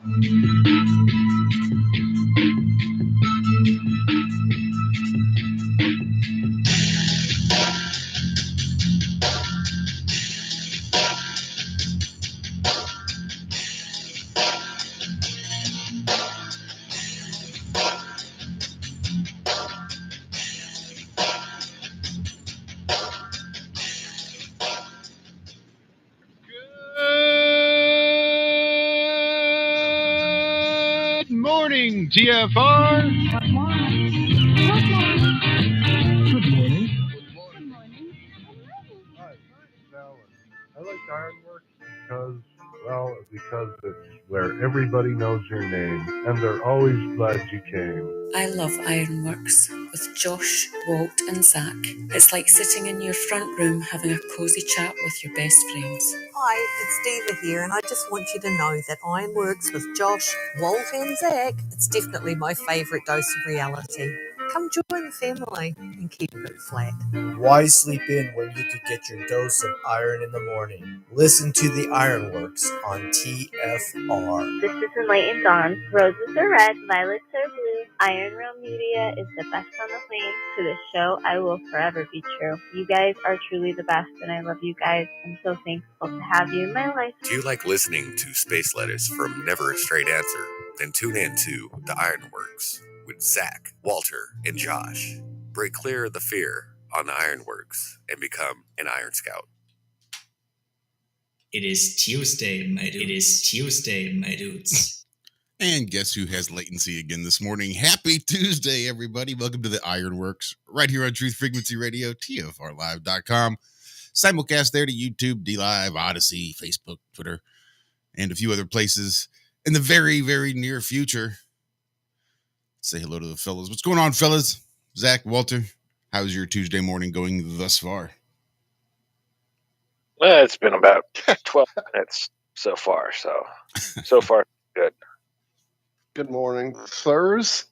Good morning, TFR. Good morning. Hi, it's Alan. I like Ironworx because it's where everybody knows your name, and they're always glad you came. I love Ironworx with Josh, Walt and Zach. It's like sitting in your front room having a cosy chat with your best friends. Hi, it's Diva here, and I just want you to know that Ironworx with Josh, Walt and Zach, it's definitely my favourite dose of reality. Come join the family and keep it flat. Why sleep in when you could get your dose of iron in the morning? Listen to the Ironworx on TFR. This is Enlightened Dawn. Roses are red, violets are blue. Iron Realm Media is the best on the planet. To this show, I will forever be true. You guys are truly the best, and I love you guys. I'm so thankful to have you in my life. Do you like listening to space letters from Never a Straight Answer? Then tune in to The Ironworx with Zach, Walter, and Josh. Break clear of the fear on the Ironworx and become an Iron Scout. It is Tuesday, my dudes. And guess who has latency again this morning? Happy Tuesday, everybody. Welcome to the Ironworx, right here on Truth Frequency Radio, TFRlive.com. Simulcast there to YouTube, DLive, Odyssey, Facebook, Twitter, and a few other places in the very, very near future. Say hello to the fellas. What's going on, fellas? Zach, Walter, how's your Tuesday morning going thus far? Well, it's been about 12 minutes so far, so far good. Good morning, sirs.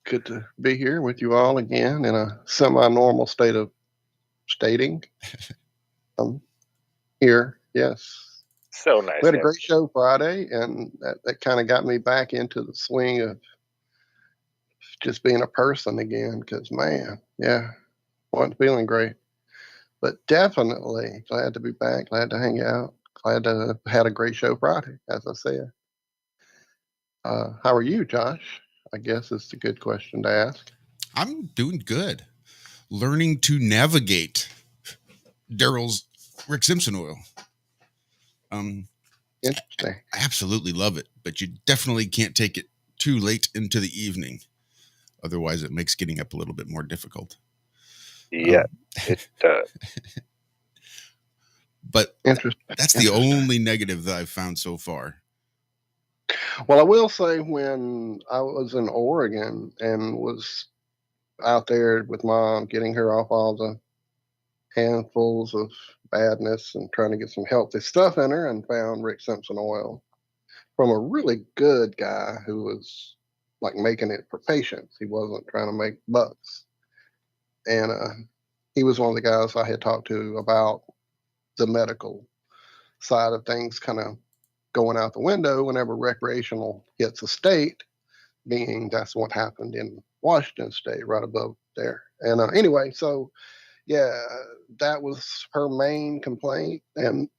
Good to be here with you all again in a semi-normal state of stating. Here, yes. So nice. We had a great show Friday, and that kind of got me back into the swing of just being a person again, because, man, yeah, wasn't feeling great. But definitely glad to be back, glad to hang out, glad to have had a great show Friday, as I said. How are you, Josh? I guess it's a good question to ask. I'm doing good. Learning to navigate Daryl's Rick Simpson oil. Interesting. I absolutely love it, but you definitely can't take it too late into the evening. Otherwise, it makes getting up a little bit more difficult. Yeah, it does. But that's the only negative that I've found so far. Well, I will say when I was in Oregon and was out there with Mom, getting her off all the handfuls of badness and trying to get some healthy stuff in her, and found Rick Simpson oil from a really good guy who was like making it for patients. He wasn't trying to make bucks. And he was one of the guys I had talked to about the medical side of things kind of going out the window whenever recreational hits a state, being that's what happened in Washington State, right above there. And anyway, so yeah, that was her main complaint, and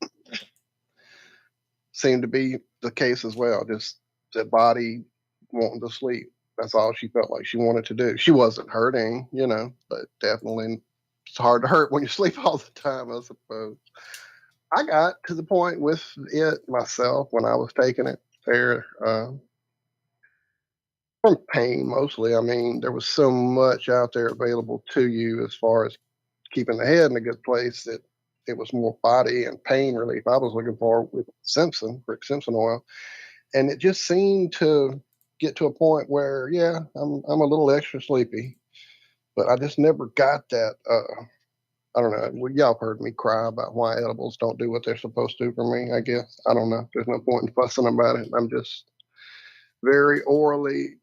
seemed to be the case as well. Just the body wanting to sleep. That's all she felt like she wanted to do. She wasn't hurting, but definitely it's hard to hurt when you sleep all the time, I suppose. I got to the point with it myself when I was taking it there, from pain mostly. I mean, there was so much out there available to you as far as keeping the head in a good place that it was more body and pain relief I was looking for with Rick Simpson oil. And it just seemed to get to a point where, yeah, I'm a little extra sleepy, but I just never got that. I don't know. Well, y'all heard me cry about why edibles don't do what they're supposed to for me, I guess. I don't know. There's no point in fussing about it. I'm just very orally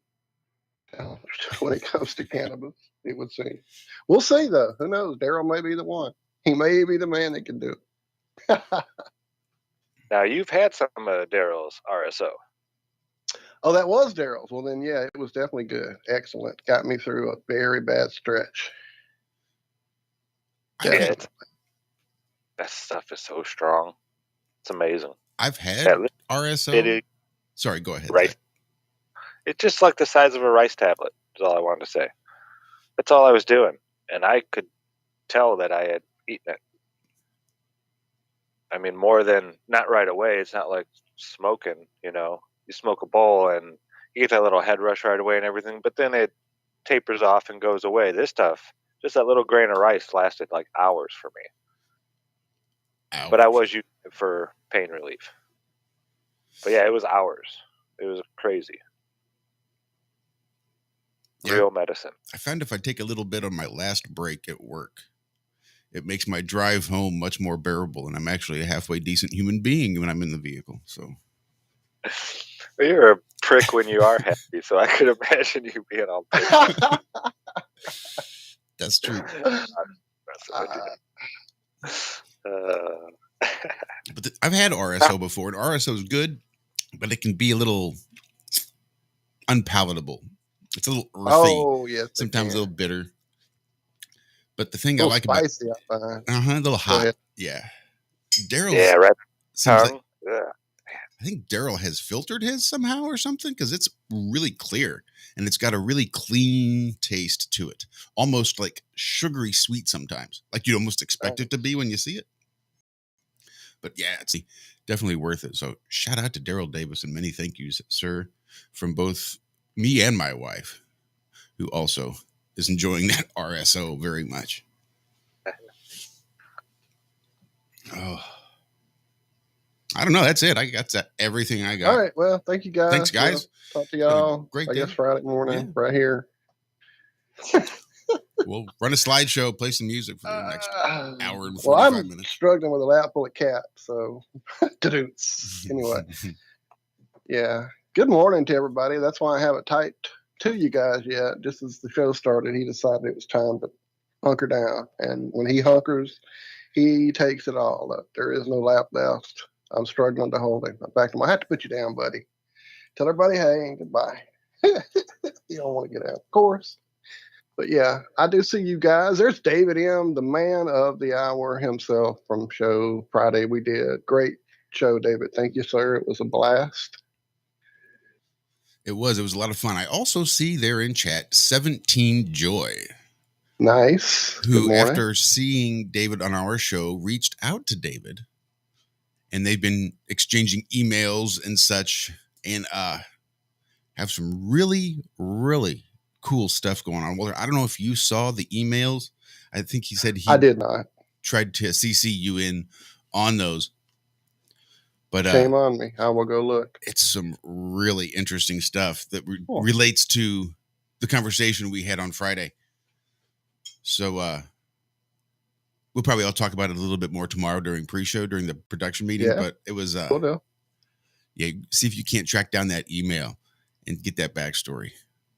challenged when it comes to cannabis, it would seem. We'll see, though. Who knows? Daryl may be the one. He may be the man that can do it. Now, you've had some of Daryl's RSO. Oh, that was Daryl's. Well, then, yeah, it was definitely good. Excellent. Got me through a very bad stretch. Yeah, that stuff is so strong. It's amazing. I've had RSO. Sorry, go ahead. Rice. It's just like the size of a rice tablet, is all I wanted to say. That's all I was doing. And I could tell that I had eaten it. I mean, more than, not right away. It's not like smoking, you know. You smoke a bowl and you get that little head rush right away and everything, but then it tapers off and goes away. This stuff, just that little grain of rice lasted like hours for me. Ouch. But I was using it for pain relief. But yeah, it was hours. It was crazy. Yeah. Real medicine. I found if I take a little bit on my last break at work, it makes my drive home much more bearable, and I'm actually a halfway decent human being when I'm in the vehicle. So Well, you're a prick when you are happy, so I could imagine you being all pissed. That's true. But I've had RSO before, and RSO is good, but it can be a little unpalatable. It's a little earthy. Oh, yes. Sometimes a little bitter. But the thing I like spicy, about a little hot. Yeah. Daryl's right. I think Daryl has filtered his somehow or something, because it's really clear and it's got a really clean taste to it. Almost like sugary sweet sometimes. Like you'd almost expect it to be when you see it. But yeah, it's definitely worth it. So shout out to Daryl Davis and many thank yous, sir, from both me and my wife, who also is enjoying that RSO very much. Oh, I don't know. That's it. That's everything I got. All right. Well, thank you guys. Thanks, guys. Talk to y'all. Great I guess Friday morning right here. We'll run a slideshow, play some music for the next hour and 45 well, I'm minutes. Struggling with a lap full of cats, so anyway. Yeah. Good morning to everybody. That's why I haven't typed to you guys yet. Just as the show started, he decided it was time to hunker down. And when he hunkers, he takes it all up. There is no lap left. I'm struggling to hold him. In fact, I have to put you down, buddy. Tell everybody hey and goodbye. You don't want to get out, of course. But yeah, I do see you guys. There's David M., the man of the hour himself from show Friday we did. Great show, David. Thank you, sir. It was a blast. It was a lot of fun. I also see there in chat 17 Joy. Nice. Who, after seeing David on our show, reached out to David. And they've been exchanging emails and such. And have some really, really cool stuff going on. Well, I don't know if you saw the emails. I think he said I did not. Tried to CC you in on those. But shame on me. I will go look. It's some really interesting stuff that relates to the conversation we had on Friday. So we'll probably all talk about it a little bit more tomorrow during pre-show, during the production meeting. Yeah. But it was cool deal. Yeah, see if you can't track down that email and get that backstory.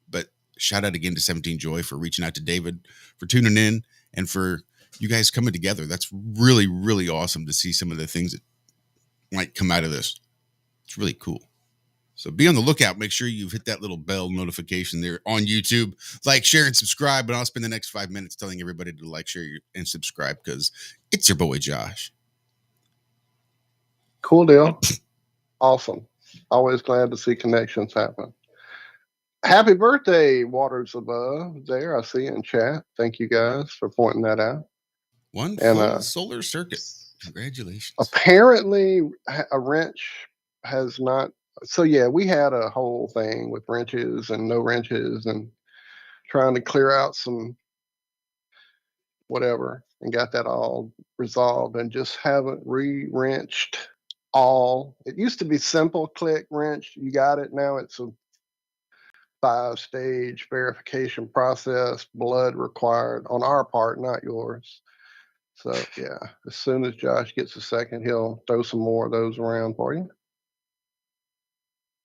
But shout out again to 17 Joy for reaching out to David, for tuning in, and for you guys coming together. That's really, really awesome to see some of the things that might come out of this. It's really cool. So be on the lookout. Make sure you've hit that little bell notification there on YouTube. Like, share, and subscribe. And I'll spend the next 5 minutes telling everybody to like, share, and subscribe because it's your boy Josh. Cool deal. Awesome. Always glad to see connections happen. Happy birthday, Waters Above. There, I see in chat. Thank you guys for pointing that out. One full solar circuit. Congratulations. Apparently, a wrench has not. So, yeah, we had a whole thing with wrenches and no wrenches and trying to clear out some whatever and got that all resolved and just haven't re-wrenched all. It used to be simple click wrench. You got it. Now it's a 5-stage verification process, blood required on our part, not yours. So, yeah, as soon as Josh gets a second, he'll throw some more of those around for you.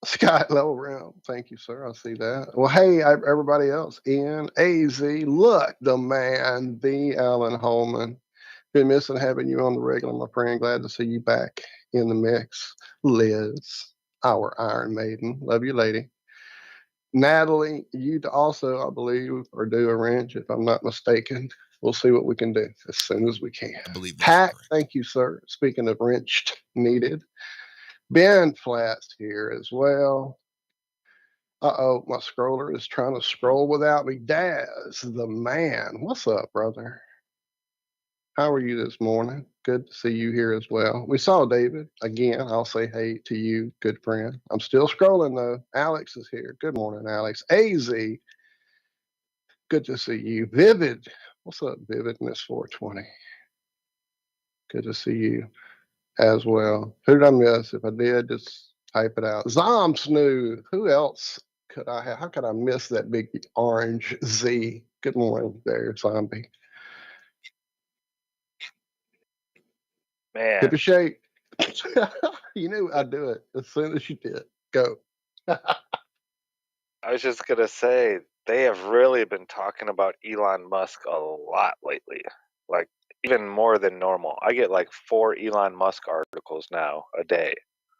Scott Level Round. Thank you, sir. I see that. Well, hey, everybody else. Ian, AZ, look, the man, the Alan Holman. Been missing having you on the regular, my friend. Glad to see you back in the mix. Liz. our Iron Maiden. Love you, lady. Natalie, you also, I believe, are due a wrench, if I'm not mistaken. We'll see what we can do as soon as we can. I believe that's Hack, correct. thank you, sir. Speaking of wrenched needed, Ben Flat's here as well. Uh-oh, my scroller is trying to scroll without me. Daz, the man. What's up, brother? How are you this morning? Good to see you here as well. We saw David. Again, I'll say hey to you, good friend. I'm still scrolling, though. Alex is here. Good morning, Alex. AZ, good to see you. Vivid. What's up, Vivid in this 420? Good to see you as well. Who did I miss? If I did, just type it out. Zom Snoo. Who else could I have? How could I miss that big orange Z? Good morning there, Zombie. Man, Hip a shake. You knew I'd do it as soon as you did. Go. I was just gonna say they have really been talking about Elon Musk a lot lately, like even more than normal. I get like 4 Elon Musk articles now a day.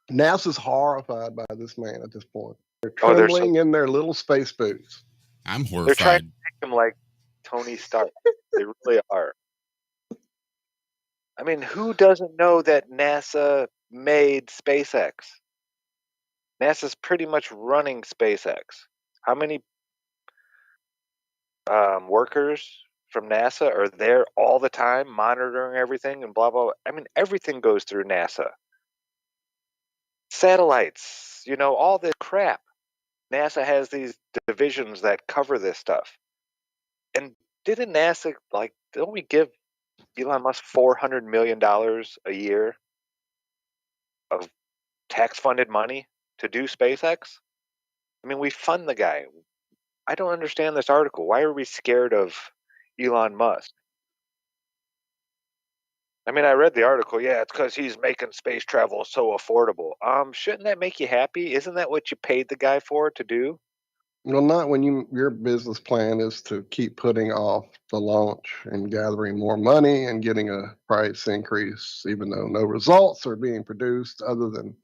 NASA's horrified by this man at this point. They're Oh, trembling in their little space boots. I'm they're trying horrified. to make him like Tony Stark. They really are. I mean, who doesn't know that NASA made SpaceX? NASA's pretty much running SpaceX. How many workers from NASA are there all the time monitoring everything and blah, blah, blah? I mean, everything goes through NASA. Satellites, all this crap. NASA has these divisions that cover this stuff. And didn't NASA, don't we give Elon Musk $400 million a year of tax-funded money to do SpaceX? I mean, we fund the guy. I don't understand this article. Why are we scared of Elon Musk? I mean, I read the article. Yeah, it's because he's making space travel so affordable. Shouldn't that make you happy? Isn't that what you paid the guy for to do? Well, not when your business plan is to keep putting off the launch and gathering more money and getting a price increase, even though no results are being produced other than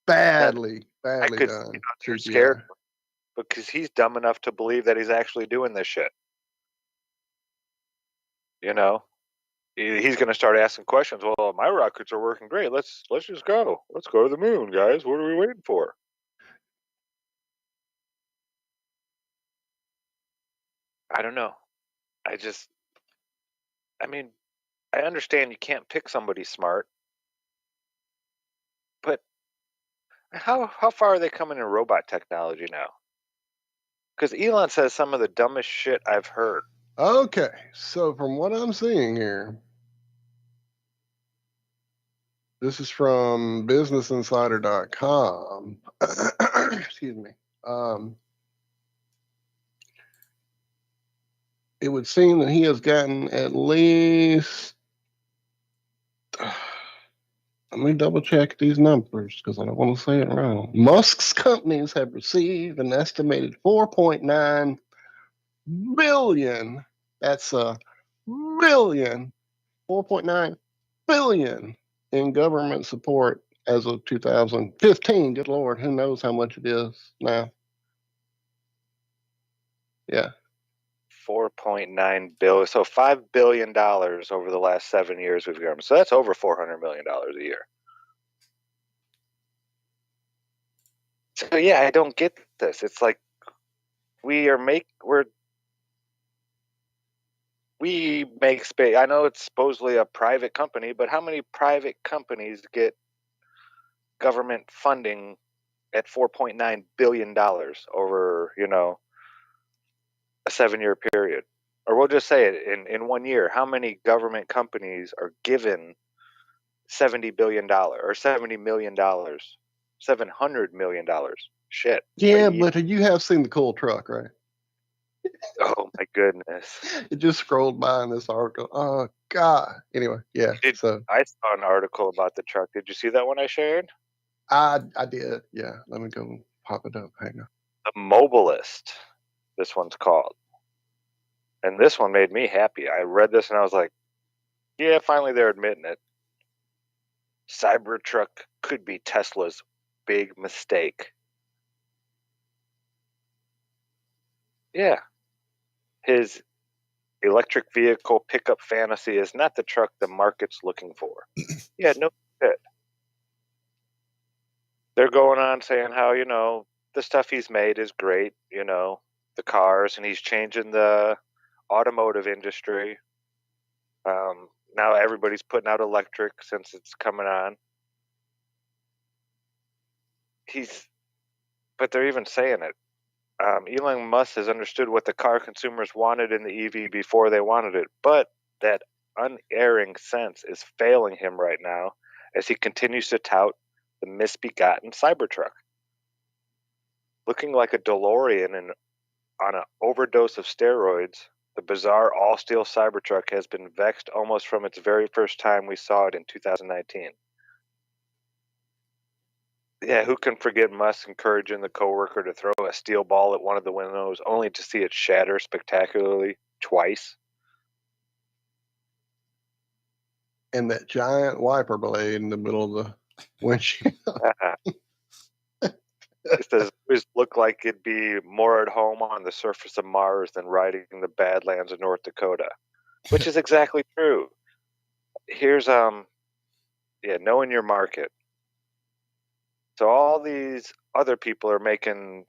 badly I could done they're scared CGI. because he's dumb enough to believe that he's actually doing this shit. He's going to start asking questions. Well, my rockets are working great. Let's just go. Let's go to the moon, guys. What are we waiting for? I don't know. I mean, I understand you can't pick somebody smart, but how far are they coming in robot technology now? Because Elon says some of the dumbest shit I've heard. Okay, so from what I'm seeing here, this is from businessinsider.com. Excuse me. It would seem that he has gotten at least. Let me double check these numbers because I don't want to say it wrong. Musk's companies have received an estimated 4.9 billion. That's a billion. 4.9 billion in government support as of 2015. Good Lord, who knows how much it is now? Yeah. 4.9 billion. So $5 billion over the last 7 years with government. So that's over $400 million a year. So yeah, I don't get this. It's like we make space. I know it's supposedly a private company, but how many private companies get government funding at $4.9 billion over, a 7-year period? Or we'll just say it in 1 year. How many government companies are given $70 billion or $70 million, $700 million? Shit. Yeah, but you have seen the cool truck, right? Oh my goodness. It just scrolled by in this article. Oh God. Anyway, yeah. So I saw an article about the truck. Did you see that one I shared? I did. Yeah. Let me go pop it up. Hang on. The Mobilist, this one's called. And this one made me happy. I read this and I was like, yeah, finally they're admitting it. Cybertruck could be Tesla's big mistake. Yeah. His electric vehicle pickup fantasy is not the truck the market's looking for. Yeah, no shit. They're going on saying how, the stuff he's made is great, the cars, and he's changing the automotive industry. Now everybody's putting out electric since it's coming on. But they're even saying it. Elon Musk has understood what the car consumers wanted in the EV before they wanted it, but that unerring sense is failing him right now as he continues to tout the misbegotten Cybertruck. Looking like a DeLorean on an overdose of steroids, the bizarre all-steel Cybertruck has been vexed almost from its very first time we saw it in 2019. Yeah, who can forget Musk encouraging the coworker to throw a steel ball at one of the windows only to see it shatter spectacularly twice? And that giant wiper blade in the middle of the windshield. It does always look like it'd be more at home on the surface of Mars than riding the Badlands of North Dakota, which is exactly true. Here's knowing your market. So all these other people are making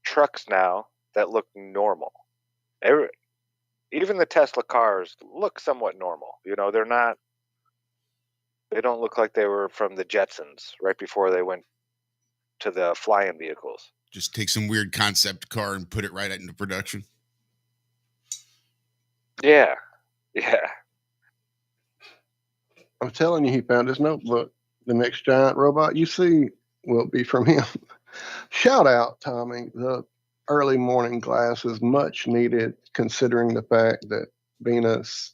trucks now that look normal. Even the Tesla cars look somewhat normal. They don't look like they were from the Jetsons right before they went to the flying vehicles. Just take some weird concept car and put it right into production. Yeah. I'm telling you, he found his notebook. The next giant robot you see will be from him. Shout out, Tommy. The early morning glass is much needed considering the fact that Venus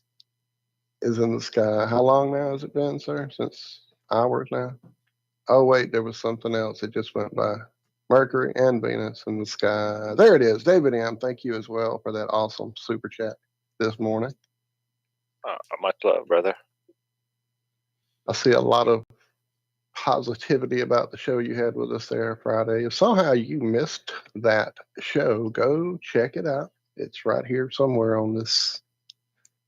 is in the sky. How long now has it been, sir? Since hours now? Oh, wait, there was something else that just went by. Mercury and Venus in the sky. There it is. David M., thank you as well for that awesome super chat this morning. Much love, brother. I see a lot of positivity about the show you had with us there Friday. If somehow you missed that show, go check it out. It's right here somewhere on this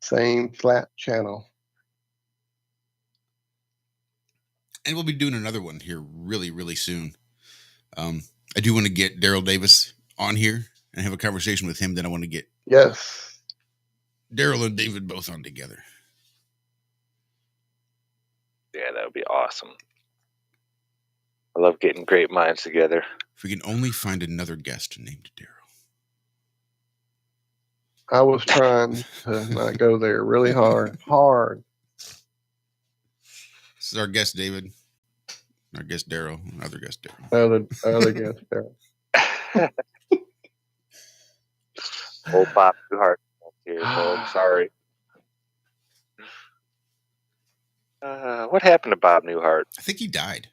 same flat channel. And we'll be doing another one here really, really soon. I do want to get Daryl Davis on here and have a conversation with him. Then I want to get Daryl and David both on together. Yeah, that would be awesome. I love getting great minds together. If we can only find another guest named Daryl. I was trying to not go there really hard. This is our guest, David. Our guest, Daryl. Other guest, Daryl. Other guest, Daryl. Old Bob Newhart here, folks. Sorry. What happened to Bob Newhart? I think he died.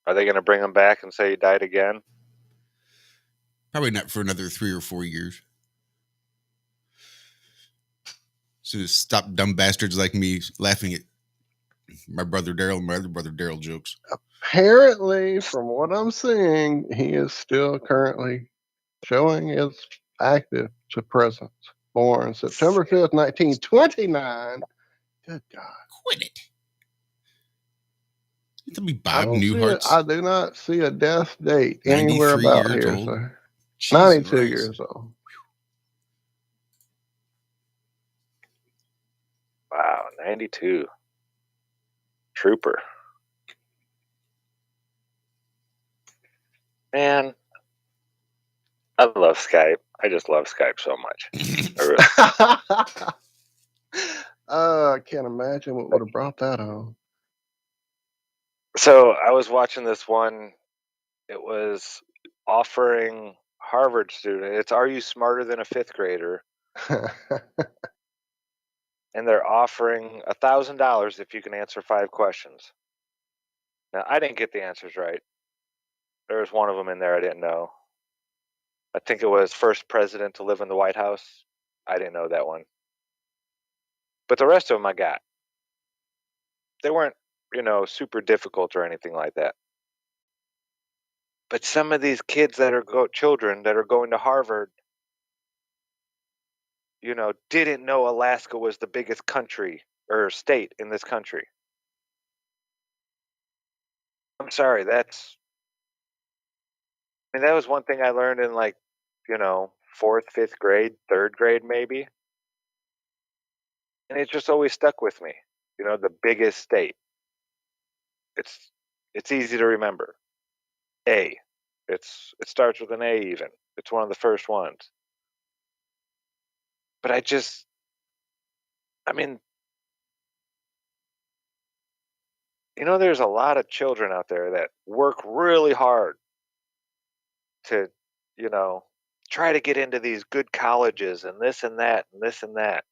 Are they going to bring him back and say he died again? Probably not for another 3 or 4 years. So stop dumb bastards like me laughing at my brother Daryl and my other brother Daryl jokes. Apparently, from what I'm seeing, he is still currently showing his active to present. Born September 5th, 1929. Good God. Quit it. Tell me Bob Newhart. I do not see a death date anywhere about here, sir. 92 years old. Wow, 92. Trooper. Man, I love Skype. I just love Skype so much. I can't imagine what would have brought that on. So I was watching this one. It was offering Harvard students, it's Are You Smarter Than a Fifth Grader? And they're offering $1,000 if you can answer 5 questions. Now, I didn't get the answers right. There was one of them in there I didn't know. I think it was first president to live in the White House. I didn't know that one. But the rest of them I got. They weren't super difficult or anything like that. But some of these kids that are children that are going to Harvard, didn't know Alaska was the biggest country or state in this country. I'm sorry, that was one thing I learned in fourth, fifth grade, third grade maybe. And it just always stuck with me. The biggest state. It's easy to remember. A. It starts with an A even. It's one of the first ones. But there's a lot of children out there that work really hard to, try to get into these good colleges and this and that and this and that.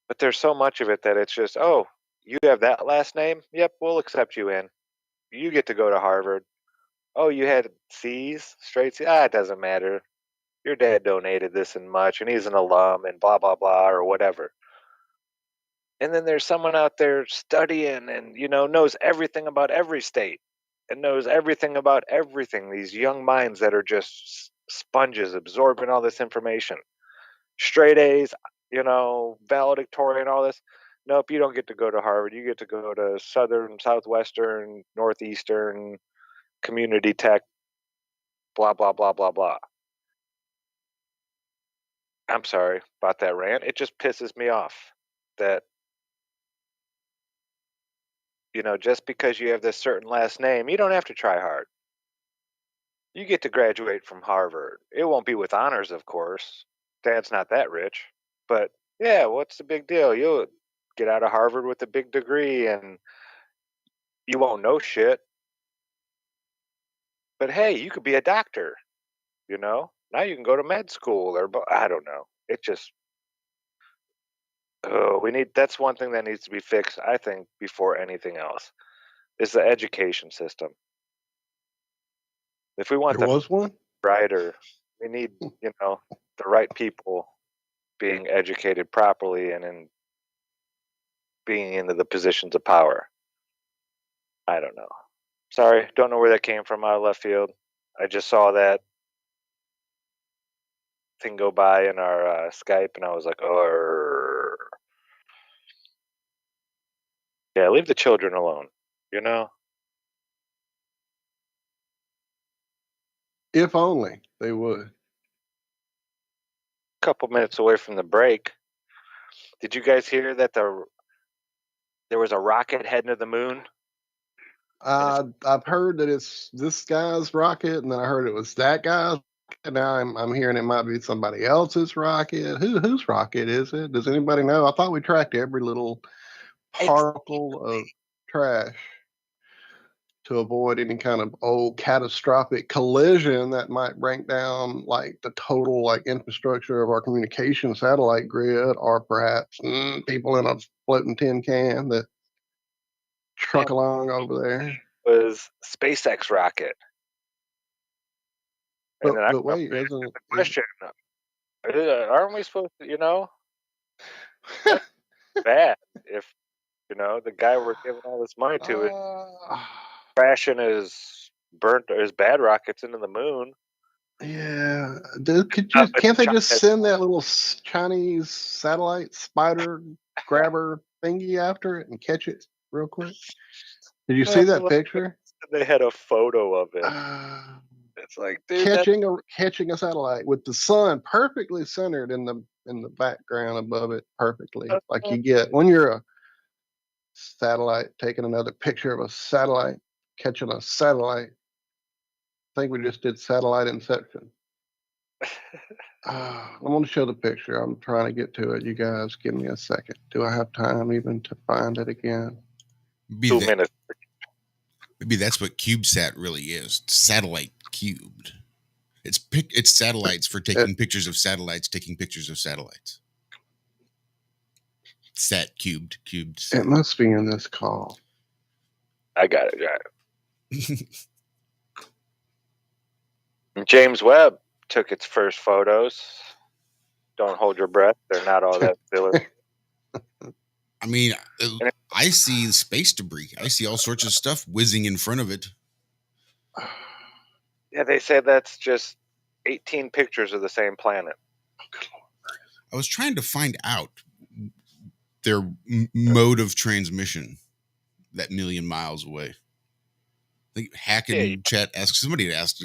But there's so much of it that it's just, oh, you have that last name? Yep, we'll accept you in. You get to go to Harvard. Oh, you had C's, straight C's? It doesn't matter. Your dad donated this and much, and he's an alum, and blah, blah, blah, or whatever. And then there's someone out there studying and, knows everything about every state and knows everything about everything. These young minds that are just sponges absorbing all this information. Straight A's, valedictorian, all this. Nope, you don't get to go to Harvard. You get to go to Southern, Southwestern, Northeastern, Community Tech, blah, blah, blah, blah, blah. I'm sorry about that rant. It just pisses me off that, just because you have this certain last name, you don't have to try hard. You get to graduate from Harvard. It won't be with honors, of course. Dad's not that rich. But, yeah, what's the big deal? You'll get out of Harvard with a big degree and you won't know shit. But, hey, you could be a doctor, Now you can go to med school or, I don't know. It just... that's one thing that needs to be fixed, I think, before anything else, is the education system. If we want There was one? brighter, we need, the right people being educated properly and in being into the positions of power. I don't know. Sorry, don't know where that came from out of left field. I just saw that thing go by in our Skype, and I was like, oh. Yeah, leave the children alone, If only they would. A couple minutes away from the break. Did you guys hear that there was a rocket heading to the moon? I've heard that it's this guy's rocket, and then I heard it was that guy's. And now I'm hearing it might be somebody else's rocket. Whose rocket is it? Does anybody know? I thought we tracked every little particle of trash to avoid any kind of catastrophic collision that might break down like the total infrastructure of our communication satellite grid, or perhaps people in a floating tin can that truck along over there. It was SpaceX rocket. And then But wait, isn't question? Aren't we supposed to, that's bad if the guy we're giving all this money to is crashing his bad rockets into the moon? Yeah, can't they just send that little Chinese satellite spider grabber thingy after it and catch it real quick? Did you see that picture? They had a photo of it. It's like, dude, catching a satellite with the sun perfectly centered in the background above it, perfectly, like you get when you're a satellite taking another picture of a satellite, catching a satellite. I think we just did satellite inception. I'm going to show the picture. I'm trying to get to it. You guys give me a second. Do I have time even to find it again? 2 minutes. Maybe that's what CubeSat really is. Satellite cubed. It's satellites for taking pictures of satellites, taking pictures of satellites. Sat cubed. It must be in this call. I got it. James Webb took its first photos. Don't hold your breath. They're not all that silly. I mean, And I see space debris. I see all sorts of stuff whizzing in front of it. yeah, they say that's just 18 pictures of the same planet. I was trying to find out their mode of transmission that million miles away. I think Hack in chat asked, somebody had asked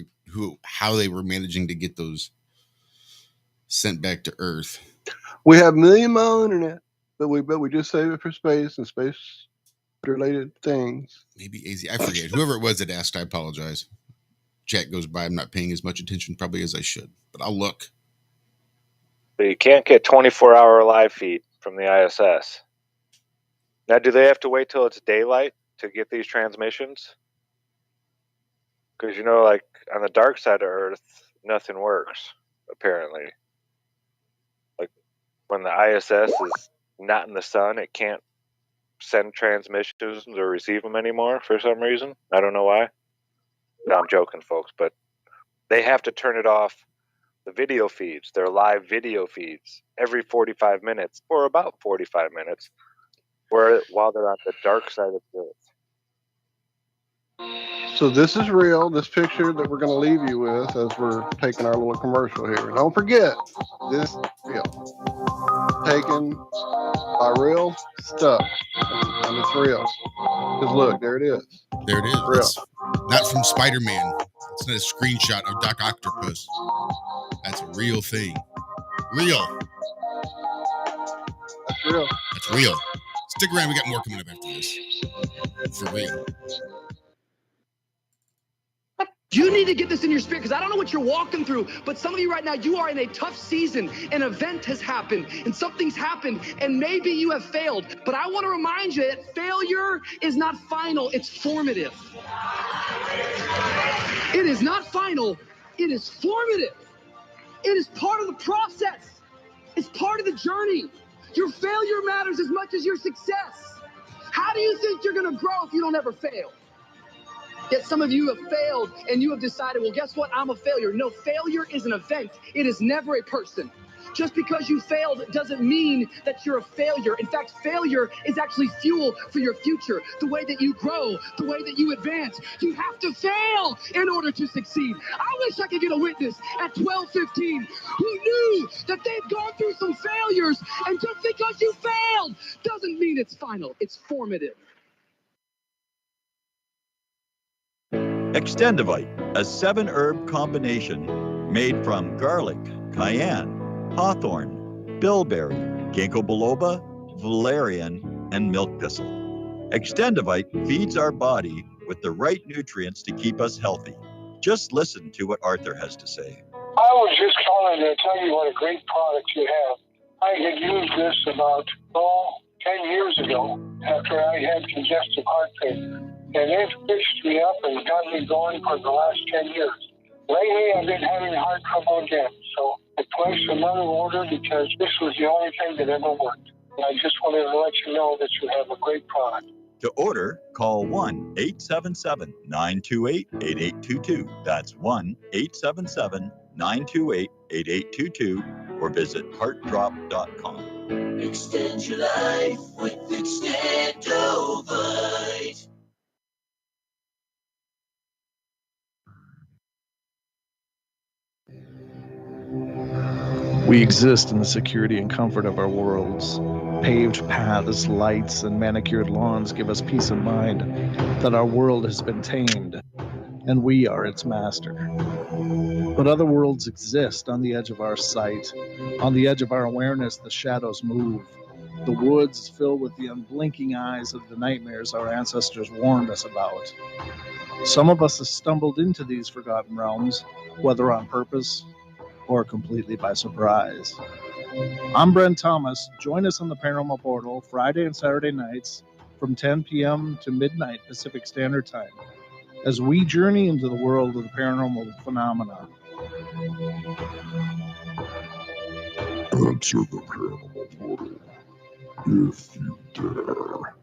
how they were managing to get those sent back to Earth. We have million-mile internet, but we just save it for space and space-related things. Maybe AZ, I forget. Whoever it was that asked, I apologize. Chat goes by. I'm not paying as much attention probably as I should, but I'll look. But you can't get 24-hour live feed from the ISS. Now, do they have to wait till it's daylight to get these transmissions? Because, like on the dark side of Earth, nothing works, apparently. Like when the ISS is not in the sun, it can't send transmissions or receive them anymore for some reason. I don't know why. No, I'm joking, folks, but they have to turn it off. The video feeds, their live video feeds, every 45 minutes or about 45 minutes, while they're on the dark side of the Earth. So this is real, this picture that we're going to leave you with as we're taking our little commercial here. Don't forget, this is real. Taken by real stuff, and it's real. Because look, there it is. There it is. Real. It's not from Spider-Man. It's not a screenshot of Doc Octopus. That's a real thing. Real. That's real. That's real. Stick around. We got more coming up after this. For real. You need to get this in your spirit, because I don't know what you're walking through, but some of you right now, you are in a tough season. An event has happened, and something's happened, and maybe you have failed. But I want to remind you that failure is not final, it's formative. It is not final, it is formative. It is part of the process. It's part of the journey. Your failure matters as much as your success. How do you think you're going to grow if you don't ever fail? Yet some of you have failed and you have decided, well, guess what? I'm a failure. No, failure is an event. It is never a person. Just because you failed doesn't mean that you're a failure. In fact, failure is actually fuel for your future. The way that you grow, the way that you advance. You have to fail in order to succeed. I wish I could get a witness at 12:15 who knew that they've gone through some failures, and just because you failed doesn't mean it's final. It's formative. Extendovite, a 7-herb combination made from garlic, cayenne, hawthorn, bilberry, ginkgo biloba, valerian, and milk thistle. Extendovite feeds our body with the right nutrients to keep us healthy. Just listen to what Arthur has to say. I was just calling to tell you what a great product you have. I had used this about 10 years ago after I had congestive heart failure. And it fixed me up and got me going for the last 10 years. Lately, I've been having heart trouble again. So I placed another order because this was the only thing that ever worked. And I just wanted to let you know that you have a great product. To order, call 1-877-928-8822. That's 1-877-928-8822 or visit heartdrop.com. Extend your life with Extendovite. We exist in the security and comfort of our worlds. Paved paths, lights, and manicured lawns give us peace of mind that our world has been tamed, and we are its master. But other worlds exist on the edge of our sight. On the edge of our awareness, the shadows move. The woods filled with the unblinking eyes of the nightmares our ancestors warned us about. Some of us have stumbled into these forgotten realms, whether on purpose or completely by surprise. I'm Brent Thomas. Join us on the Paranormal Portal Friday and Saturday nights from 10 p.m. to midnight Pacific Standard Time as we journey into the world of the paranormal phenomena. Enter the Paranormal Portal if you dare.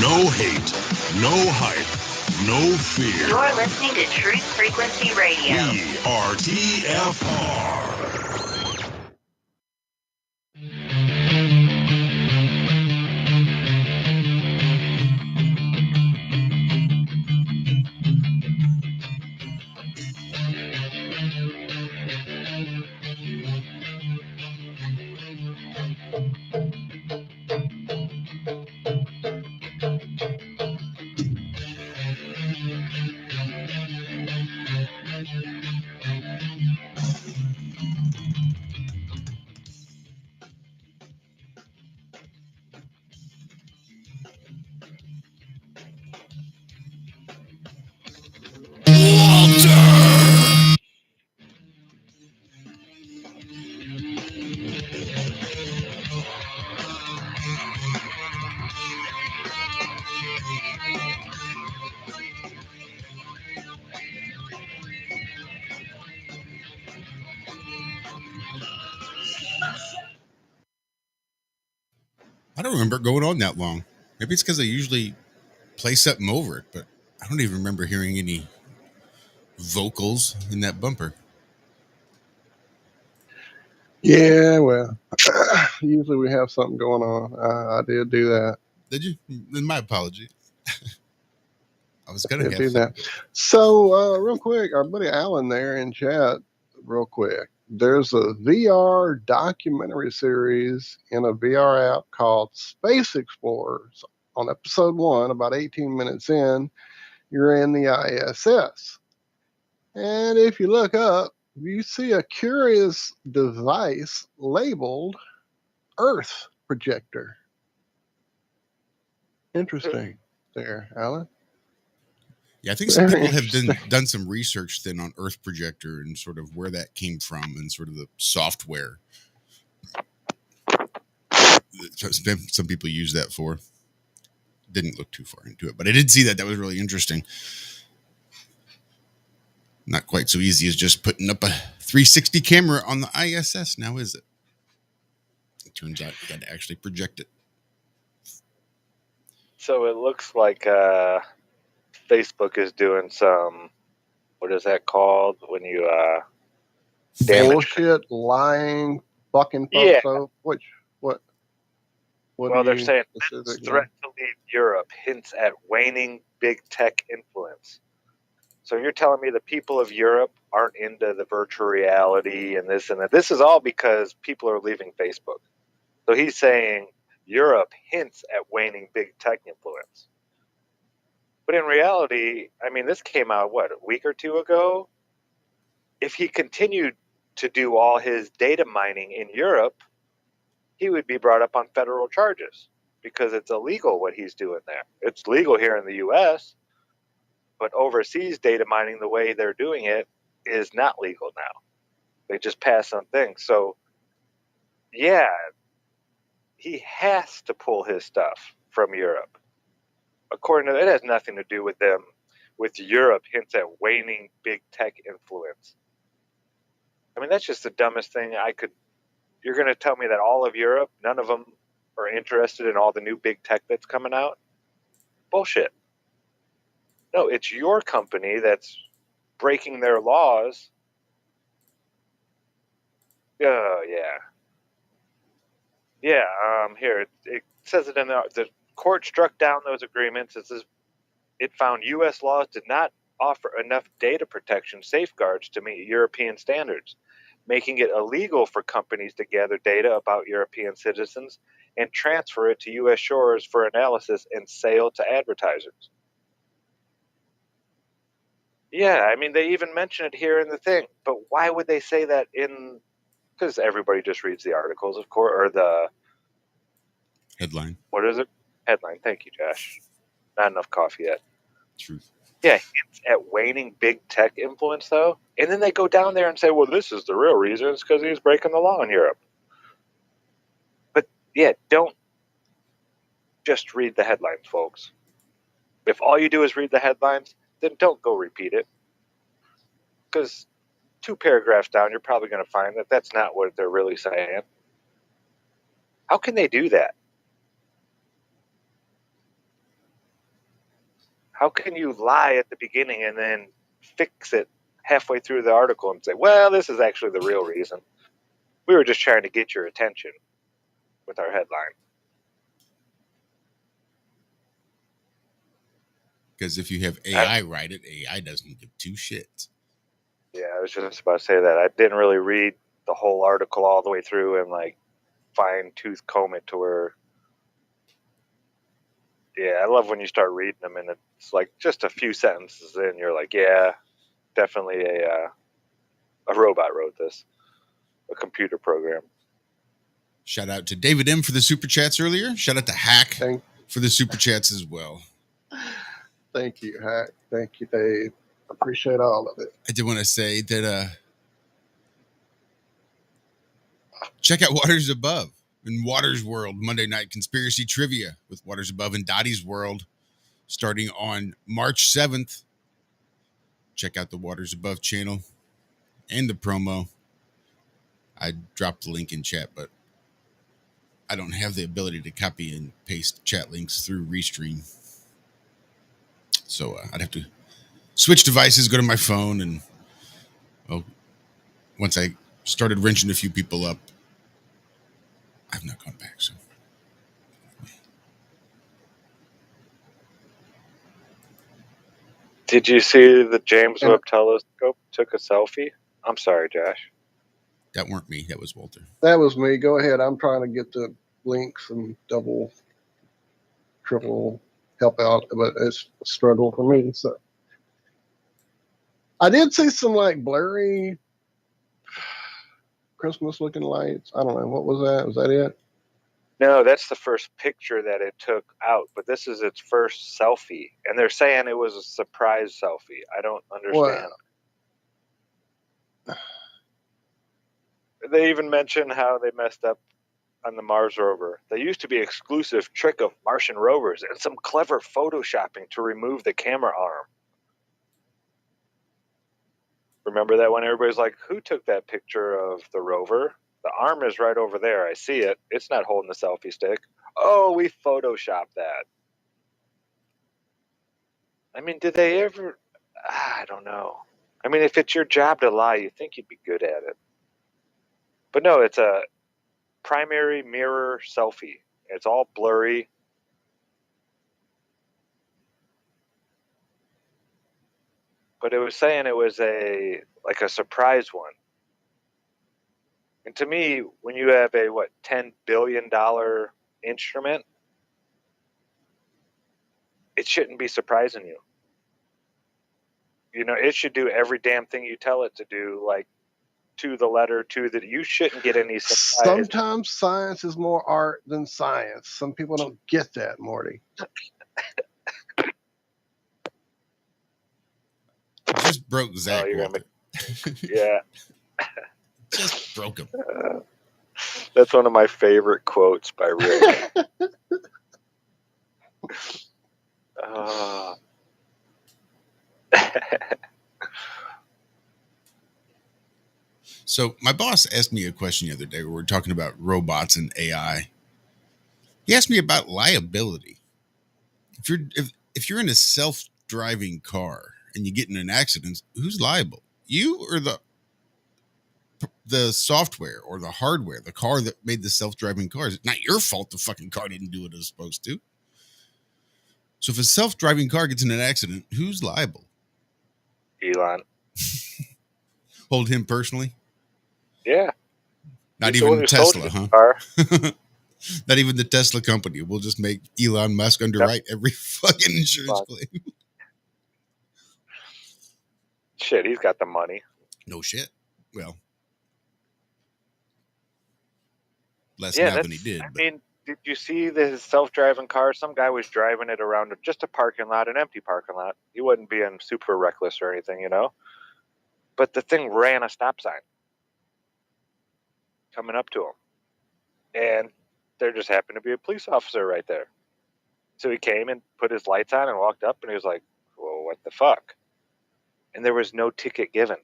No hate, no hype, no fear. You're listening to Truth Frequency Radio. We are TFR. I don't remember it going on that long. Maybe it's because I usually play something over it, but I don't even remember hearing any vocals in that bumper. Yeah, well, usually we have something going on. I did do that. Did you? Then my apology. I was gonna Did have do fun. that. So, real quick, our buddy Alan there in chat, real quick. There's a VR documentary series in a VR app called Space Explorers. On episode 1, about 18 minutes in, you're in the ISS. And if you look up, you see a curious device labeled Earth Projector. Interesting there, Alan. Yeah, I think some Very people have interesting. done some research then on Earth Projector and sort of where that came from and sort of the software that some people use that for. Didn't look too far into it, but I did see that. That was really interesting. Not quite so easy as just putting up a 360 camera on the ISS now, is it? It turns out you got to actually project it. So it looks like Facebook is doing some, what is that called when you damage? Bullshit, lying, fucking Yeah. folks. So, what? Well, they're saying Britain's specifically? threat to leave Europe hints at waning big tech influence. So you're telling me the people of Europe aren't into the virtual reality and this and that. This is all because people are leaving Facebook. So he's saying Europe hints at waning big tech influence. But in reality, I mean, this came out, what, a week or two ago? If he continued to do all his data mining in Europe, he would be brought up on federal charges because it's illegal what he's doing there. It's legal here in the U.S., but overseas data mining, the way they're doing it, is not legal now. They just pass some things. So, yeah, he has to pull his stuff from Europe. According to it, has nothing to do with them, with Europe hints at waning big tech influence. I mean, that's just the dumbest thing I could. You're going to tell me that all of Europe, none of them are interested in all the new big tech that's coming out? Bullshit. No, it's your company that's breaking their laws. Oh, yeah. Yeah, here, it says it in the court struck down those agreements. It says it found U.S. laws did not offer enough data protection safeguards to meet European standards, making it illegal for companies to gather data about European citizens and transfer it to U.S. shores for analysis and sale to advertisers. Yeah, I mean, they even mention it here in the thing, but why would they say that in... Because everybody just reads the articles, of course, or the... Headline. What is it? Headline. Thank you, Josh. Not enough coffee yet. Truth. Yeah, hints at waning big tech influence, though. And then they go down there and say, well, this is the real reason. It's because he's breaking the law in Europe. But, yeah, don't just read the headlines, folks. If all you do is read the headlines, then don't go repeat it. Because 2 paragraphs down, you're probably going to find that that's not what they're really saying. How can they do that? How can you lie at the beginning and then fix it halfway through the article and say, well, this is actually the real reason. We were just trying to get your attention with our headline. Because if you have AI write it, AI doesn't give two shits. Yeah, I was just about to say that. I didn't really read the whole article all the way through and like fine-tooth comb it to where. Yeah, I love when you start reading them and it's like just a few sentences in, you're like, yeah, definitely a robot wrote this, a computer program. Shout out to David M for the super chats earlier. Shout out to Hack for the super chats as well. Thank you, Hack. Thank you, Dave. Appreciate all of it. I did want to say that check out Waters Above in Waters World Monday Night Conspiracy Trivia with Waters Above and Dottie's World starting on March 7th. Check out the Waters Above channel and the promo. I dropped the link in chat, but I don't have the ability to copy and paste chat links through Restream. So I'd have to switch devices, go to my phone, and once I started wrenching a few people up, I've not gone back. So Did you see the James Webb Telescope took a selfie? I'm sorry, Josh. That weren't me. That was Walter. That was me. Go ahead. I'm trying to get the links and double, triple help out, but it's a struggle for me. So I did see some like blurry Christmas looking lights. I don't know. What was that? Was that it? No, that's the first picture that it took out, but this is its first selfie. And they're saying it was a surprise selfie. I don't understand. Wow. They even mention how they messed up on the Mars rover. They used to be exclusive trick of Martian rovers and some clever photoshopping to remove the camera arm. Remember that when everybody's like, who took that picture of the rover? The arm is right over there. I see it. It's not holding the selfie stick. Oh, we photoshopped that. I mean, did they ever? I don't know. I mean, if it's your job to lie, you think you'd be good at it. But no, it's a primary mirror selfie. It's all blurry. But it was saying it was a surprise one. And to me, when you have a $10 billion instrument, it shouldn't be surprising you. You know, it should do every damn thing you tell it to do, like to the letter, to that. You shouldn't get any surprise. Sometimes science is more art than science. Some people don't get that, Morty. Just broke Zach. Yeah. Just broke him. That's one of my favorite quotes by Rick. So my boss asked me a question the other day. We were talking about robots and AI. He asked me about liability. If you're in a self-driving car and you get in an accident, who's liable? You or the software or the hardware, the car that made the self-driving cars? It's not your fault the fucking car didn't do what it was supposed to. So if a self-driving car gets in an accident, who's liable? Elon. Hold him personally? Yeah. Not even Tesla, huh? Not even the Tesla company. We'll just make Elon Musk underwrite every fucking insurance claim. Shit, he's got the money. No shit. Well, less now than he did. I mean, did you see the self-driving car? Some guy was driving it around just a parking lot, an empty parking lot. He wasn't being super reckless or anything, you know? But the thing ran a stop sign coming up to him. And there just happened to be a police officer right there. So he came and put his lights on and walked up, and he was like, well, what the fuck? And there was no ticket given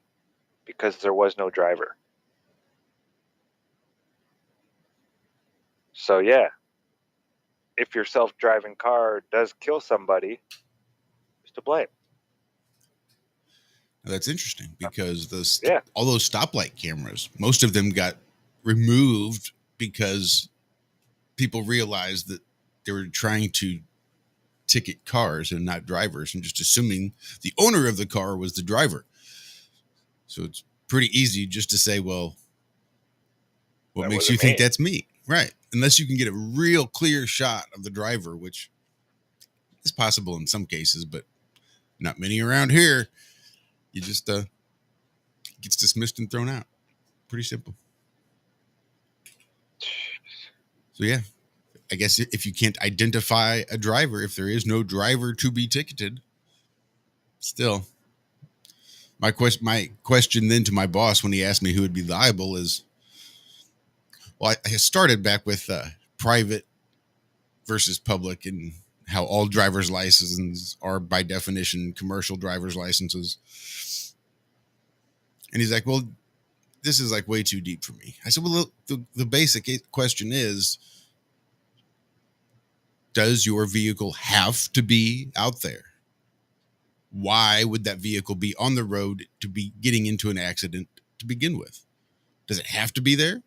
because there was no driver. So, yeah, if your self-driving car does kill somebody, to blame. Now, that's interesting because Yeah. all those stoplight cameras, most of them got removed because people realized that they were trying to ticket cars and not drivers, and just assuming the owner of the car was the driver. So it's pretty easy just to say, well, what That makes you wasn't think me. that's me? Right. Unless you can get a real clear shot of the driver, which is possible in some cases, but not many around here. You just gets dismissed and thrown out. Pretty simple. So yeah, I guess if you can't identify a driver, if there is no driver to be ticketed, still, my question then to my boss when he asked me who would be liable is, well, I started back with private versus public and how all driver's licenses are by definition commercial driver's licenses. And he's like, well, this is like way too deep for me. I said, well, the basic question is, does your vehicle have to be out there? Why would that vehicle be on the road to be getting into an accident to begin with? Does it have to be there?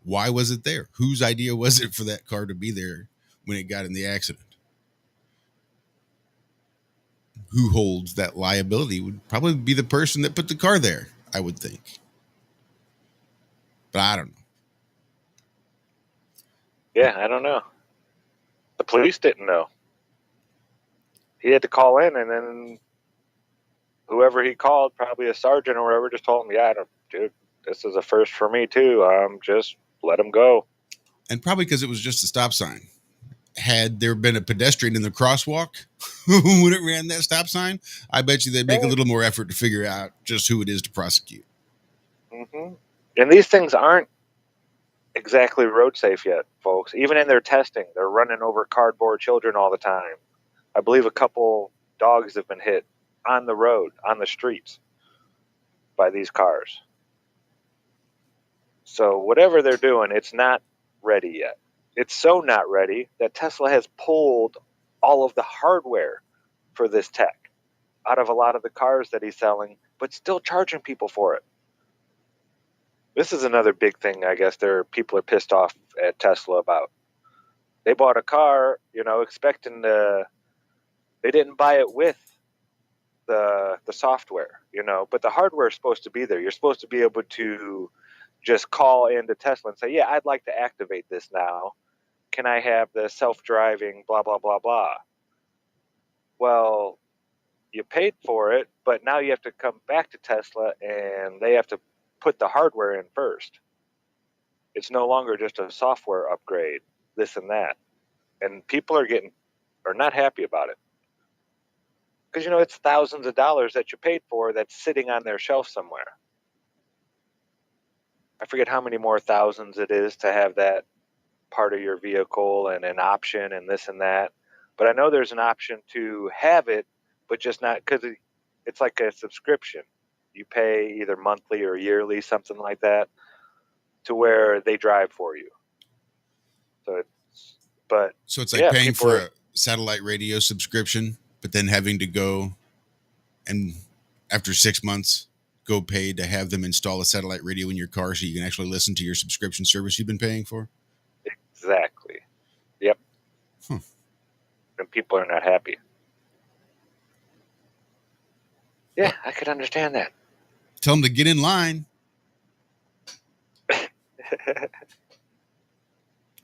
Why was it there? Whose idea was it for that car to be there when it got in the accident? Who holds that liability would probably be the person that put the car there, I would think. But I don't know. Yeah, I don't know. The police didn't know. He had to call in, and then whoever he called, probably a sergeant or whatever, just told him, yeah, dude, this is a first for me too. Just let him go. And probably because it was just a stop sign. Had there been a pedestrian in the crosswalk when it ran that stop sign, I bet you they'd make a little more effort to figure out just who it is to prosecute. Mm-hmm. And these things aren't exactly road safe yet, folks. Even in their testing, they're running over cardboard children all the time. I believe a couple dogs have been hit on the road, on the streets, by these cars. So whatever they're doing, it's not ready yet. It's so not ready that Tesla has pulled all of the hardware for this tech out of a lot of the cars that he's selling, but still charging people for it. This is another big thing, I guess, people are pissed off at Tesla about. They bought a car, expecting they didn't buy it with the software, but the hardware is supposed to be there. You're supposed to be able to just call into Tesla and say, yeah, I'd like to activate this now. Can I have the self-driving blah, blah, blah, blah? Well, you paid for it, but now you have to come back to Tesla and they have to put the hardware in first. It's no longer just a software upgrade, this and that. And people are not happy about it. Because, it's thousands of dollars that you paid for that's sitting on their shelf somewhere. I forget how many more thousands it is to have that part of your vehicle and an option and this and that. But I know there's an option to have it, but just not, because it's like a subscription. You pay either monthly or yearly, something like that, to where they drive for you. So it's like paying for a satellite radio subscription, but then having to go and after 6 months go pay to have them install a satellite radio in your car so you can actually listen to your subscription service you've been paying for. Exactly. Yep. And people are not happy. Yeah, I could understand that. Tell them to get in line.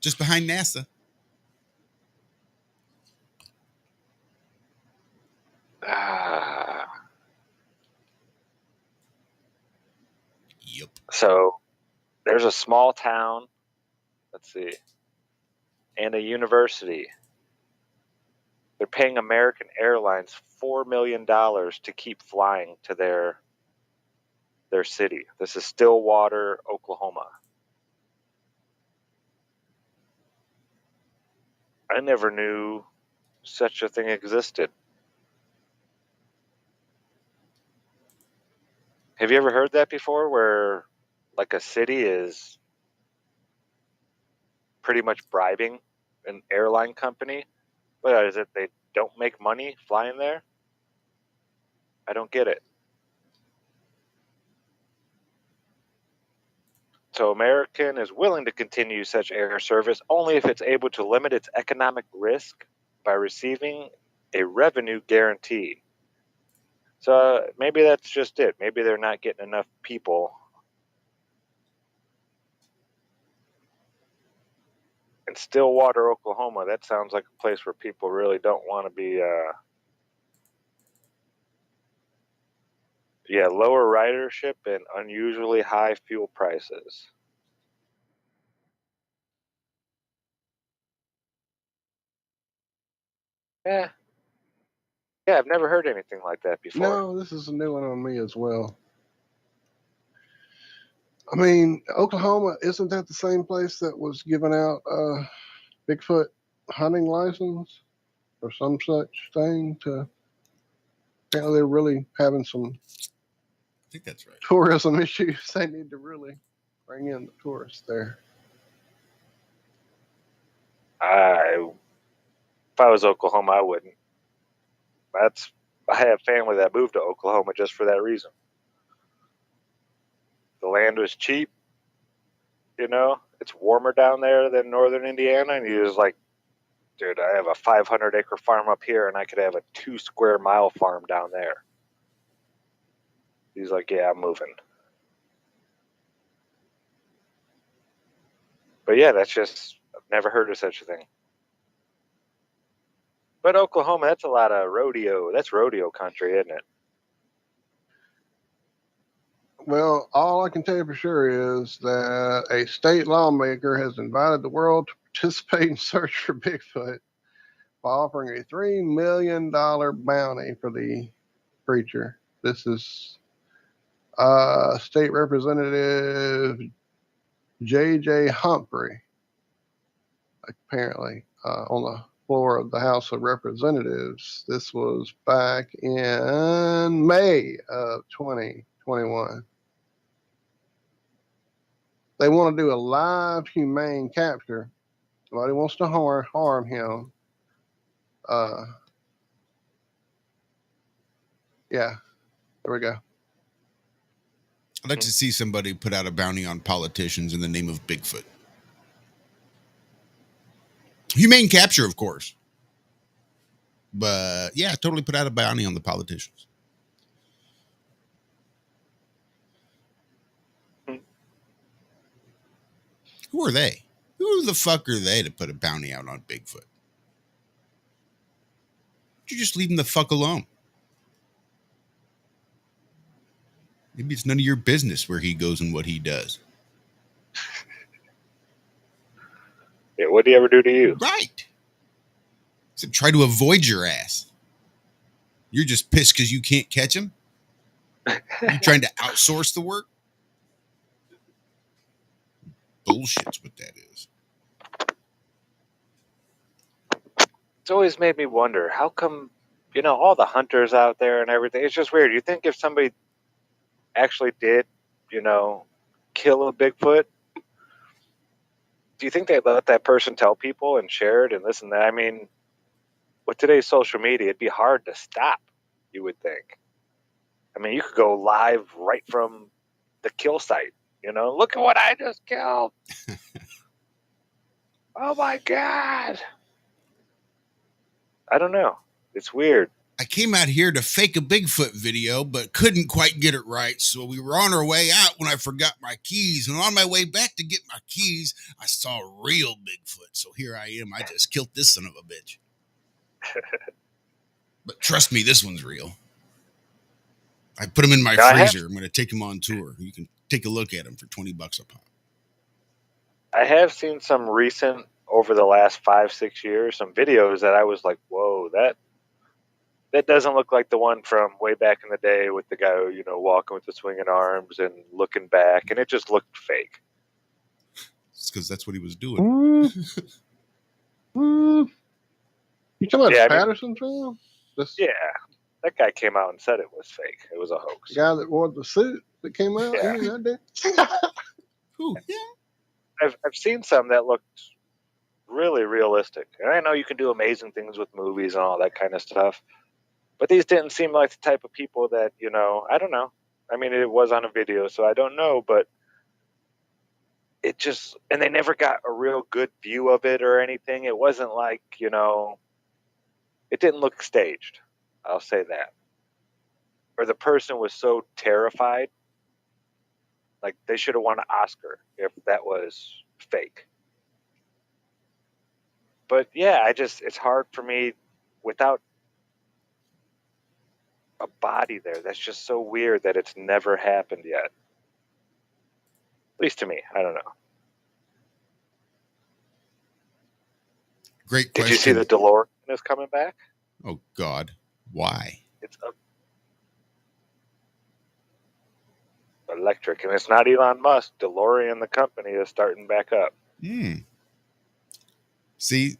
Just behind NASA. Yep. So there's a small town, let's see, and a university. They're paying American Airlines $4 million to keep flying to their city. This is Stillwater, Oklahoma. I never knew such a thing existed. Have you ever heard that before, where like a city is pretty much bribing an airline company? What is it? They don't make money flying there? I don't get it. So American is willing to continue such air service only if it's able to limit its economic risk by receiving a revenue guarantee. So maybe that's just it. Maybe they're not getting enough people. In Stillwater, Oklahoma, that sounds like a place where people really don't want to be. Lower ridership and unusually high fuel prices. Yeah, I've never heard anything like that before. No, this is a new one on me as well. I mean, Oklahoma, isn't that the same place that was giving out Bigfoot hunting license or some such thing? Apparently they're really having some I think that's right. tourism issues. They need to really bring in the tourists there. If I was Oklahoma, I wouldn't. I have family that moved to Oklahoma just for that reason. The land was cheap. It's warmer down there than northern Indiana. And he was like, dude, I have a 500-acre farm up here, and I could have a 2-square-mile farm down there. He's like, yeah, I'm moving. But yeah, I've never heard of such a thing. But Oklahoma, that's a lot of rodeo. That's rodeo country, isn't it? Well, all I can tell you for sure is that a state lawmaker has invited the world to participate in search for Bigfoot by offering a $3 million bounty for the creature. This is State Representative J.J. Humphrey, apparently, on the floor of the House of Representatives. This was back in May of 2021. They want to do a live humane capture. Nobody wants to harm him. Yeah, there we go. I'd like to see somebody put out a bounty on politicians in the name of Bigfoot. Humane capture, of course. But yeah, totally put out a bounty on the politicians. Who are they? Who the fuck are they to put a bounty out on Bigfoot? You just leave him the fuck alone. Maybe it's none of your business where he goes and what he does. Yeah, what did he ever do to you? Right. So try to avoid your ass. You're just pissed because you can't catch him? You trying to outsource the work? Bullshit's what that is. It's always made me wonder, how come, all the hunters out there and everything, it's just weird. You think if somebody actually did, kill a Bigfoot, do you think they'd let that person tell people and share it and this and that? I mean, with today's social media, it'd be hard to stop, you would think. I mean, you could go live right from the kill site, look at what I just killed. Oh my God. I don't know. It's weird. I came out here to fake a Bigfoot video, but couldn't quite get it right. So we were on our way out when I forgot my keys. And on my way back to get my keys, I saw a real Bigfoot. So here I am. I just killed this son of a bitch. But trust me, this one's real. I put him in my freezer. I'm going to take him on tour. You can take a look at him for $20 a pop. I have seen some recent, over the last 5-6 years, some videos that I was like, whoa, that doesn't look like the one from way back in the day with the guy, walking with the swinging arms and looking back, and it just looked fake. It's because that's what he was doing. You talking about Patterson film? Yeah, that guy came out and said it was fake. It was a hoax. The guy that wore the suit that came out? Yeah. That did? Who? Yeah. I've seen some that looked really realistic. And I know you can do amazing things with movies and all that kind of stuff. But these didn't seem like the type of people that, I don't know. I mean, it was on a video, so I don't know, but it just, and they never got a real good view of it or anything. It wasn't like, it didn't look staged. I'll say that. Or the person was so terrified, like they should have won an Oscar if that was fake. But yeah, it's hard for me without a body there. That's just so weird that it's never happened yet. At least to me. I don't know. Great question. Did you see the DeLorean is coming back? Oh, God. Why? It's electric, and it's not Elon Musk. DeLorean, the company, is starting back up. See,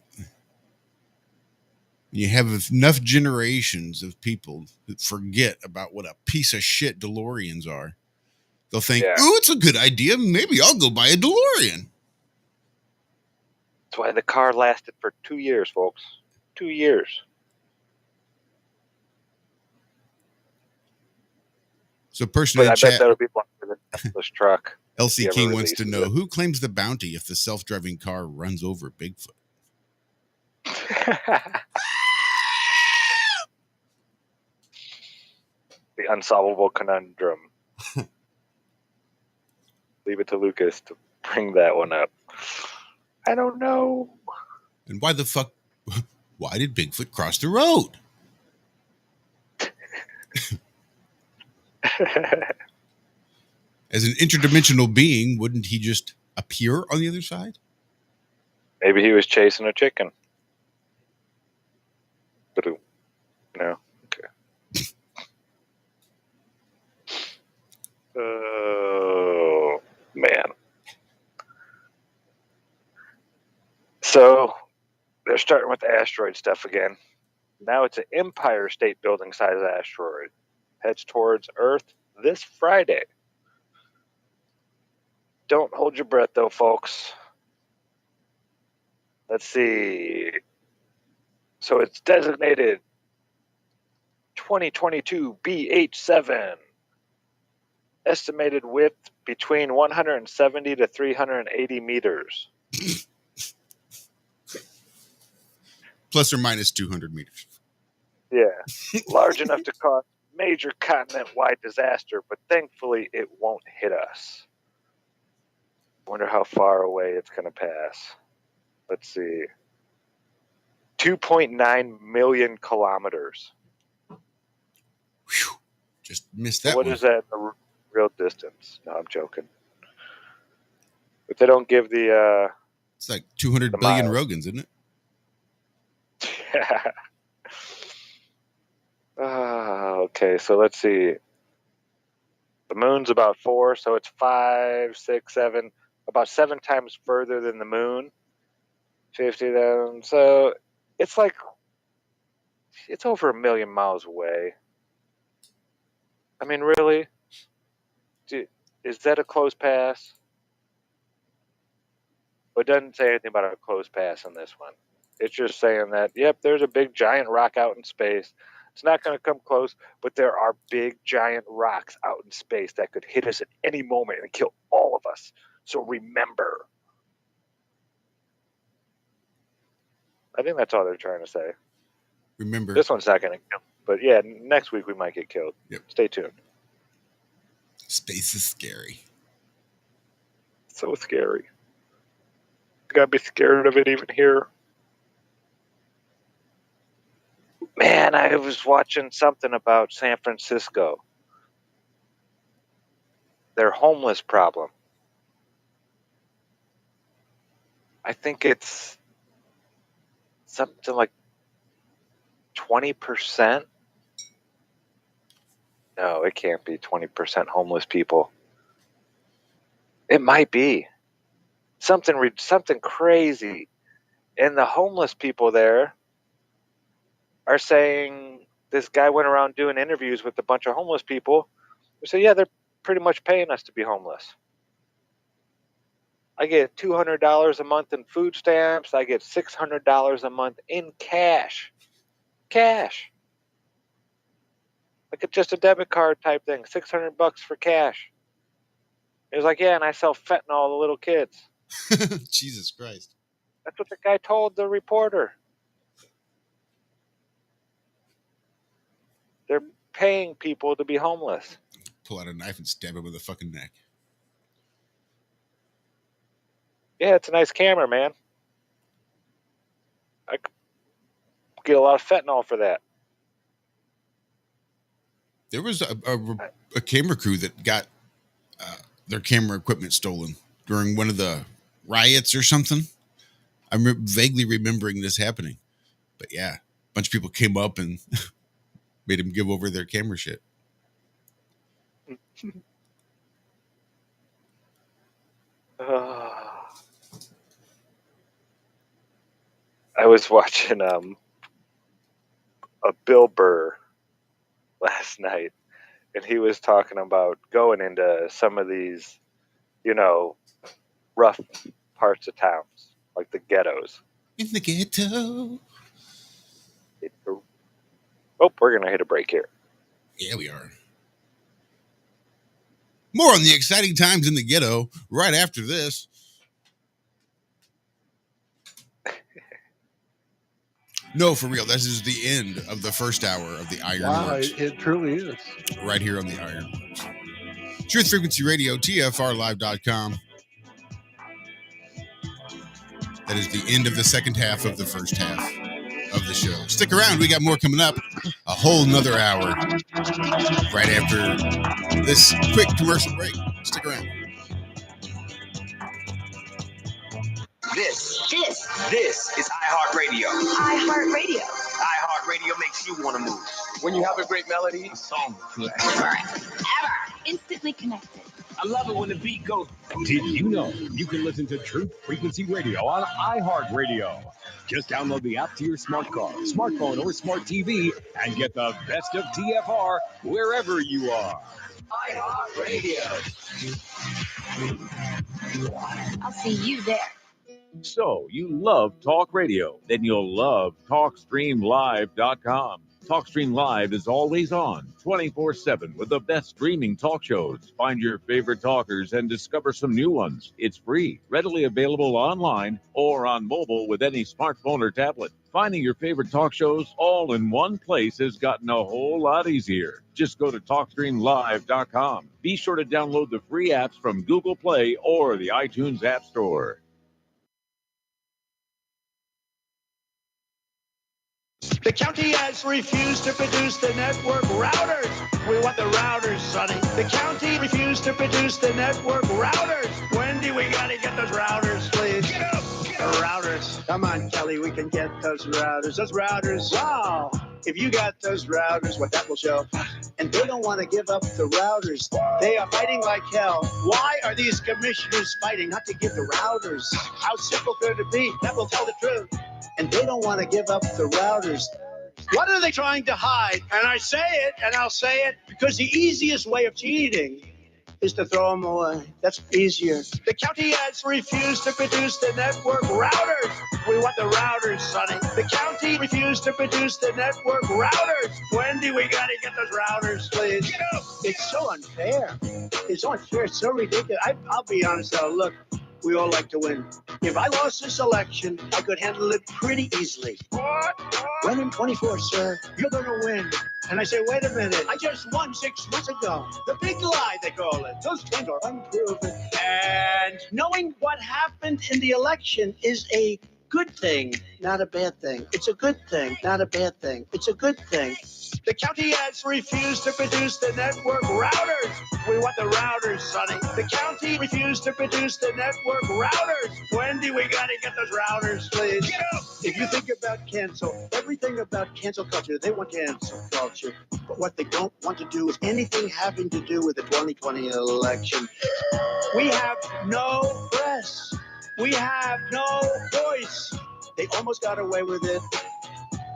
you have enough generations of people that forget about what a piece of shit DeLoreans are. They'll think, "Oh, it's a good idea. Maybe I'll go buy a DeLorean." That's why the car lasted for 2 years, folks. 2 years. So, person But in I chat, bet that'll be longer than Tesla's truck. LC King wants to know who claims the bounty if the self-driving car runs over Bigfoot. The unsolvable conundrum. Leave it to Lucas to bring that one up. I don't know. And why the fuck? Why did Bigfoot cross the road? As an interdimensional being, wouldn't he just appear on the other side? Maybe he was chasing a chicken. No? Okay. Oh, man. So, they're starting with the asteroid stuff again. Now it's an Empire State Building size asteroid. Heads towards Earth this Friday. Don't hold your breath, though, folks. Let's see. So it's designated 2022 BH7. Estimated width between 170 to 380 meters. Plus or minus 200 meters. Yeah. Large enough to cause major continent-wide disaster, but thankfully it won't hit us. Wonder how far away it's going to pass. Let's see. 2.9 million kilometers. Whew. Just missed that So what one. is that in the real distance? No, I'm joking. But they don't give the... it's like 200 billion Rogans, isn't it? Okay, so let's see. The moon's about 4, so it's 5, 6, 7, about 7 times further than the moon. 50,000. So it's like, it's over 1 million miles away. I mean, really? Is that a close pass? But it doesn't say anything about a close pass on this one. It's just saying that, yep, there's a big giant rock out in space. It's not going to come close, but there are big giant rocks out in space that could hit us at any moment and kill all of us. So remember. I think that's all they're trying to say. Remember. This one's not going to kill. But yeah, next week we might get killed. Yep. Stay tuned. Space is scary. So scary. You got to be scared of it even here. Man, I was watching something about San Francisco. Their homeless problem. I think it's something like 20%. No, it can't be 20% homeless people. It might be. Something crazy. And the homeless people there are saying this guy went around doing interviews with a bunch of homeless people. They say, yeah, they're pretty much paying us to be homeless. I get $200 a month in food stamps. I get $600 a month in cash. Cash. like it's just a debit card type thing, $600 for cash. He was like, yeah, and I sell fentanyl to little kids. Jesus Christ. That's what the guy told the reporter. They're paying people to be homeless. Pull out a knife and stab him in the fucking neck. Yeah, it's a nice camera, man. I could get a lot of fentanyl for that. There was a camera crew that got their camera equipment stolen during one of the riots or something. I'm vaguely remembering this happening. But yeah, a bunch of people came up and made him give over their camera shit. I was watching a Bill Burr last night, and he was talking about going into some of these, rough parts of towns, like the ghettos. In the ghetto. Oh, we're going to hit a break here. Yeah, we are. More on the exciting times in the ghetto right after this. No, for real. This is the end of the first hour of the Ironworx. Wow, it truly is. Right here on the Ironworx. Truth Frequency Radio, TFRlive.com. That is the end of the second half of the first half of the show. Stick around. We got more coming up. A whole nother hour right after this quick commercial break. Stick around. This is iHeartRadio. iHeartRadio. iHeartRadio makes you want to move. When you have a great melody, a song plays. Ever. Instantly connected. I love it when the beat goes. Did you know you can listen to Truth Frequency Radio on iHeartRadio? Just download the app to your smart car, smartphone, or smart TV and get the best of TFR wherever you are. iHeartRadio. I'll see you there. So, you love talk radio? Then you'll love TalkStreamLive.com. TalkStream Live is always on, 24/7, with the best streaming talk shows. Find your favorite talkers and discover some new ones. It's free, readily available online or on mobile with any smartphone or tablet. Finding your favorite talk shows all in one place has gotten a whole lot easier. Just go to TalkStreamLive.com. Be sure to download the free apps from Google Play or the iTunes App Store. The county has refused to produce the network routers. We want the routers, Sonny. The county refused to produce the network routers. Wendy, we gotta get those routers, please. Get up! Routers. Come on, Kelly, we can get those routers. Those routers. Wow! If you got those routers, what that will show. And they don't want to give up the routers. They are fighting like hell. Why are these commissioners fighting not to give the routers? How simple could it be? That will tell the truth. And they don't want to give up the routers. What are they trying to hide? And I say it, and I'll say it, because the easiest way of cheating is to throw them away. That's easier. The county has refused to produce the network routers. We want the routers, Sonny. The county refused to produce the network routers. Wendy, we gotta get those routers, please. Get up! It's so unfair. It's so unfair. It's so ridiculous. I'll be honest, though. Look, we all like to win. If I lost this election, I could handle it pretty easily. What? When in 24, sir, you're going to win. And I say, wait a minute, I just won 6 months ago. The big lie, they call it. Those claims are unproven. And knowing what happened in the election is a good thing, not a bad thing. It's a good thing, not a bad thing. It's a good thing. The county has refused to produce the network routers. We want the routers, Sonny. The county refused to produce the network routers. Wendy, we gotta get those routers, please. Get up! If you think about cancel, everything about cancel culture, they want cancel culture. But what they don't want to do is anything having to do with the 2020 election. We have no press. We have no voice. They almost got away with it.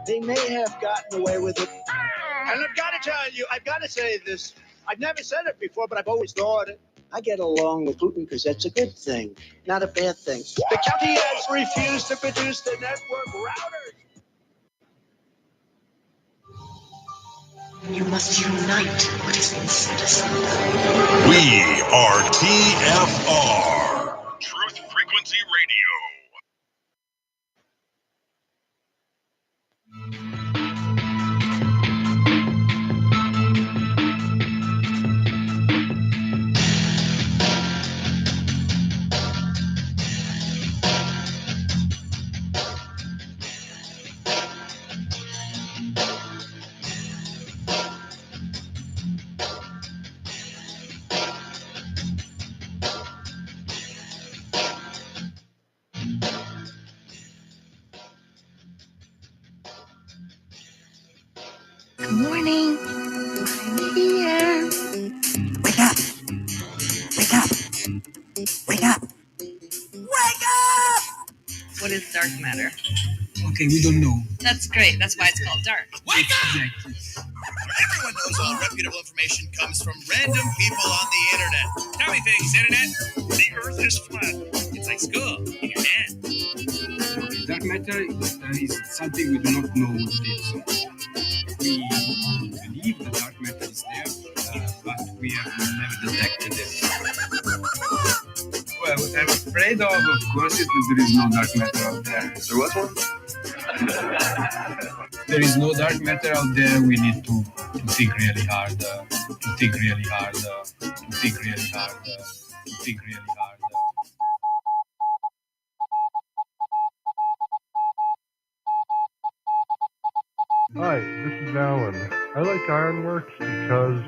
They may have gotten away with it. And I've got to tell you, I've got to say this. I've never said it before, but I've always thought it. I get along with Putin because that's a good thing, not a bad thing. The county has refused to produce the network routers. You must unite what has been set aside. We are TFR, Truth Frequency Radio. Good morning. I'm here. Wake up. Wake up. Wake up. Wake up! What is dark matter? Okay, we don't know. That's great. That's why it's called dark. Wake up! Everyone knows all reputable information comes from random people on the internet. Tell me things, internet. The earth is flat. It's like school in your hand. Okay, dark matter is something we do not know what it is. We believe the dark matter is there, but we have never detected it. Well, what I'm afraid of course, is that there is no dark matter out there. There was one? There is no dark matter out there. We need to think really hard, to think really hard, to think really hard, to think really hard. Hi, this is Alan. I like Ironworx because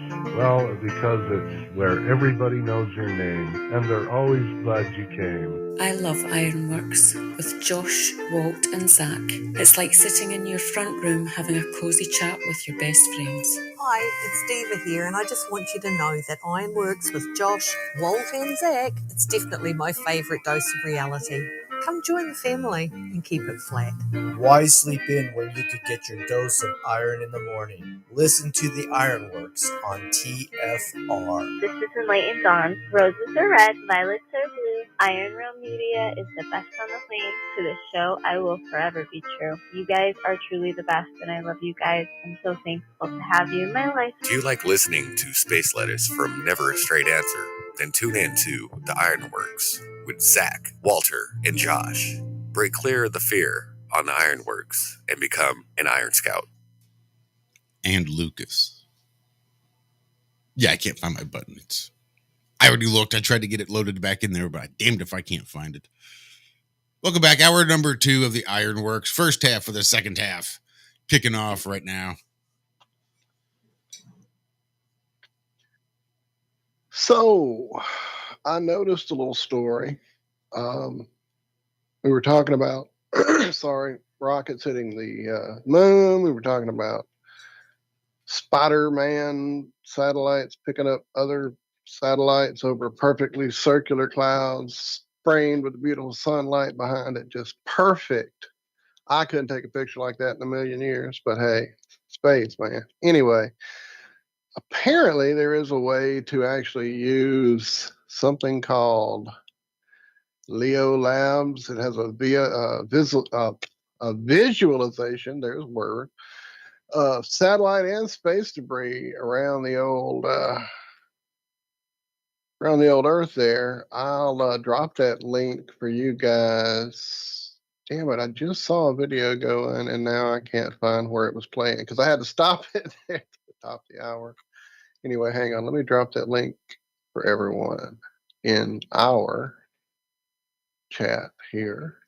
it's where everybody knows your name, and they're always glad you came. I love Ironworx with Josh, Walt and Zach. It's like sitting in your front room having a cosy chat with your best friends. Hi, it's Diva here, and I just want you to know that Ironworx with Josh, Walt and Zach, it's definitely my favourite dose of reality. Come join the family and keep it flat. Why sleep in when you could get your dose of iron in the morning? Listen to the Ironworx on TFR. This is Enlightened Dawn. Roses are red, violets are blue. Iron Realm Media is the best on the planet. To the show, I will forever be true. You guys are truly the best, and I love you guys. I'm so thankful to have you in my life. Do you like listening to space letters from Never a Straight Answer? Then tune in to the Ironworx with Zach, Walter, and Josh. Break clear of the fear on the Ironworx and become an Iron Scout. And Lucas. Yeah, I can't find my button. I already looked. I tried to get it loaded back in there, but I damned if I can't find it. Welcome back. Hour number 2 of the Ironworx. First half of the second half. Kicking off right now. So, I noticed a little story. We were talking about, rockets hitting the moon. We were talking about Spider-Man satellites picking up other satellites over perfectly circular clouds, framed with beautiful sunlight behind it. Just perfect. I couldn't take a picture like that in a million years, but hey, space, man. Anyway, apparently there is a way to actually use something called Leo Labs. It has a visualization, there's a word, of satellite and space debris around the old Earth there. I'll drop that link for you guys. Damn it, I just saw a video going and now I can't find where it was playing because I had to stop it at the top of the hour. Anyway, hang on. Let me drop that link for everyone in our chat here.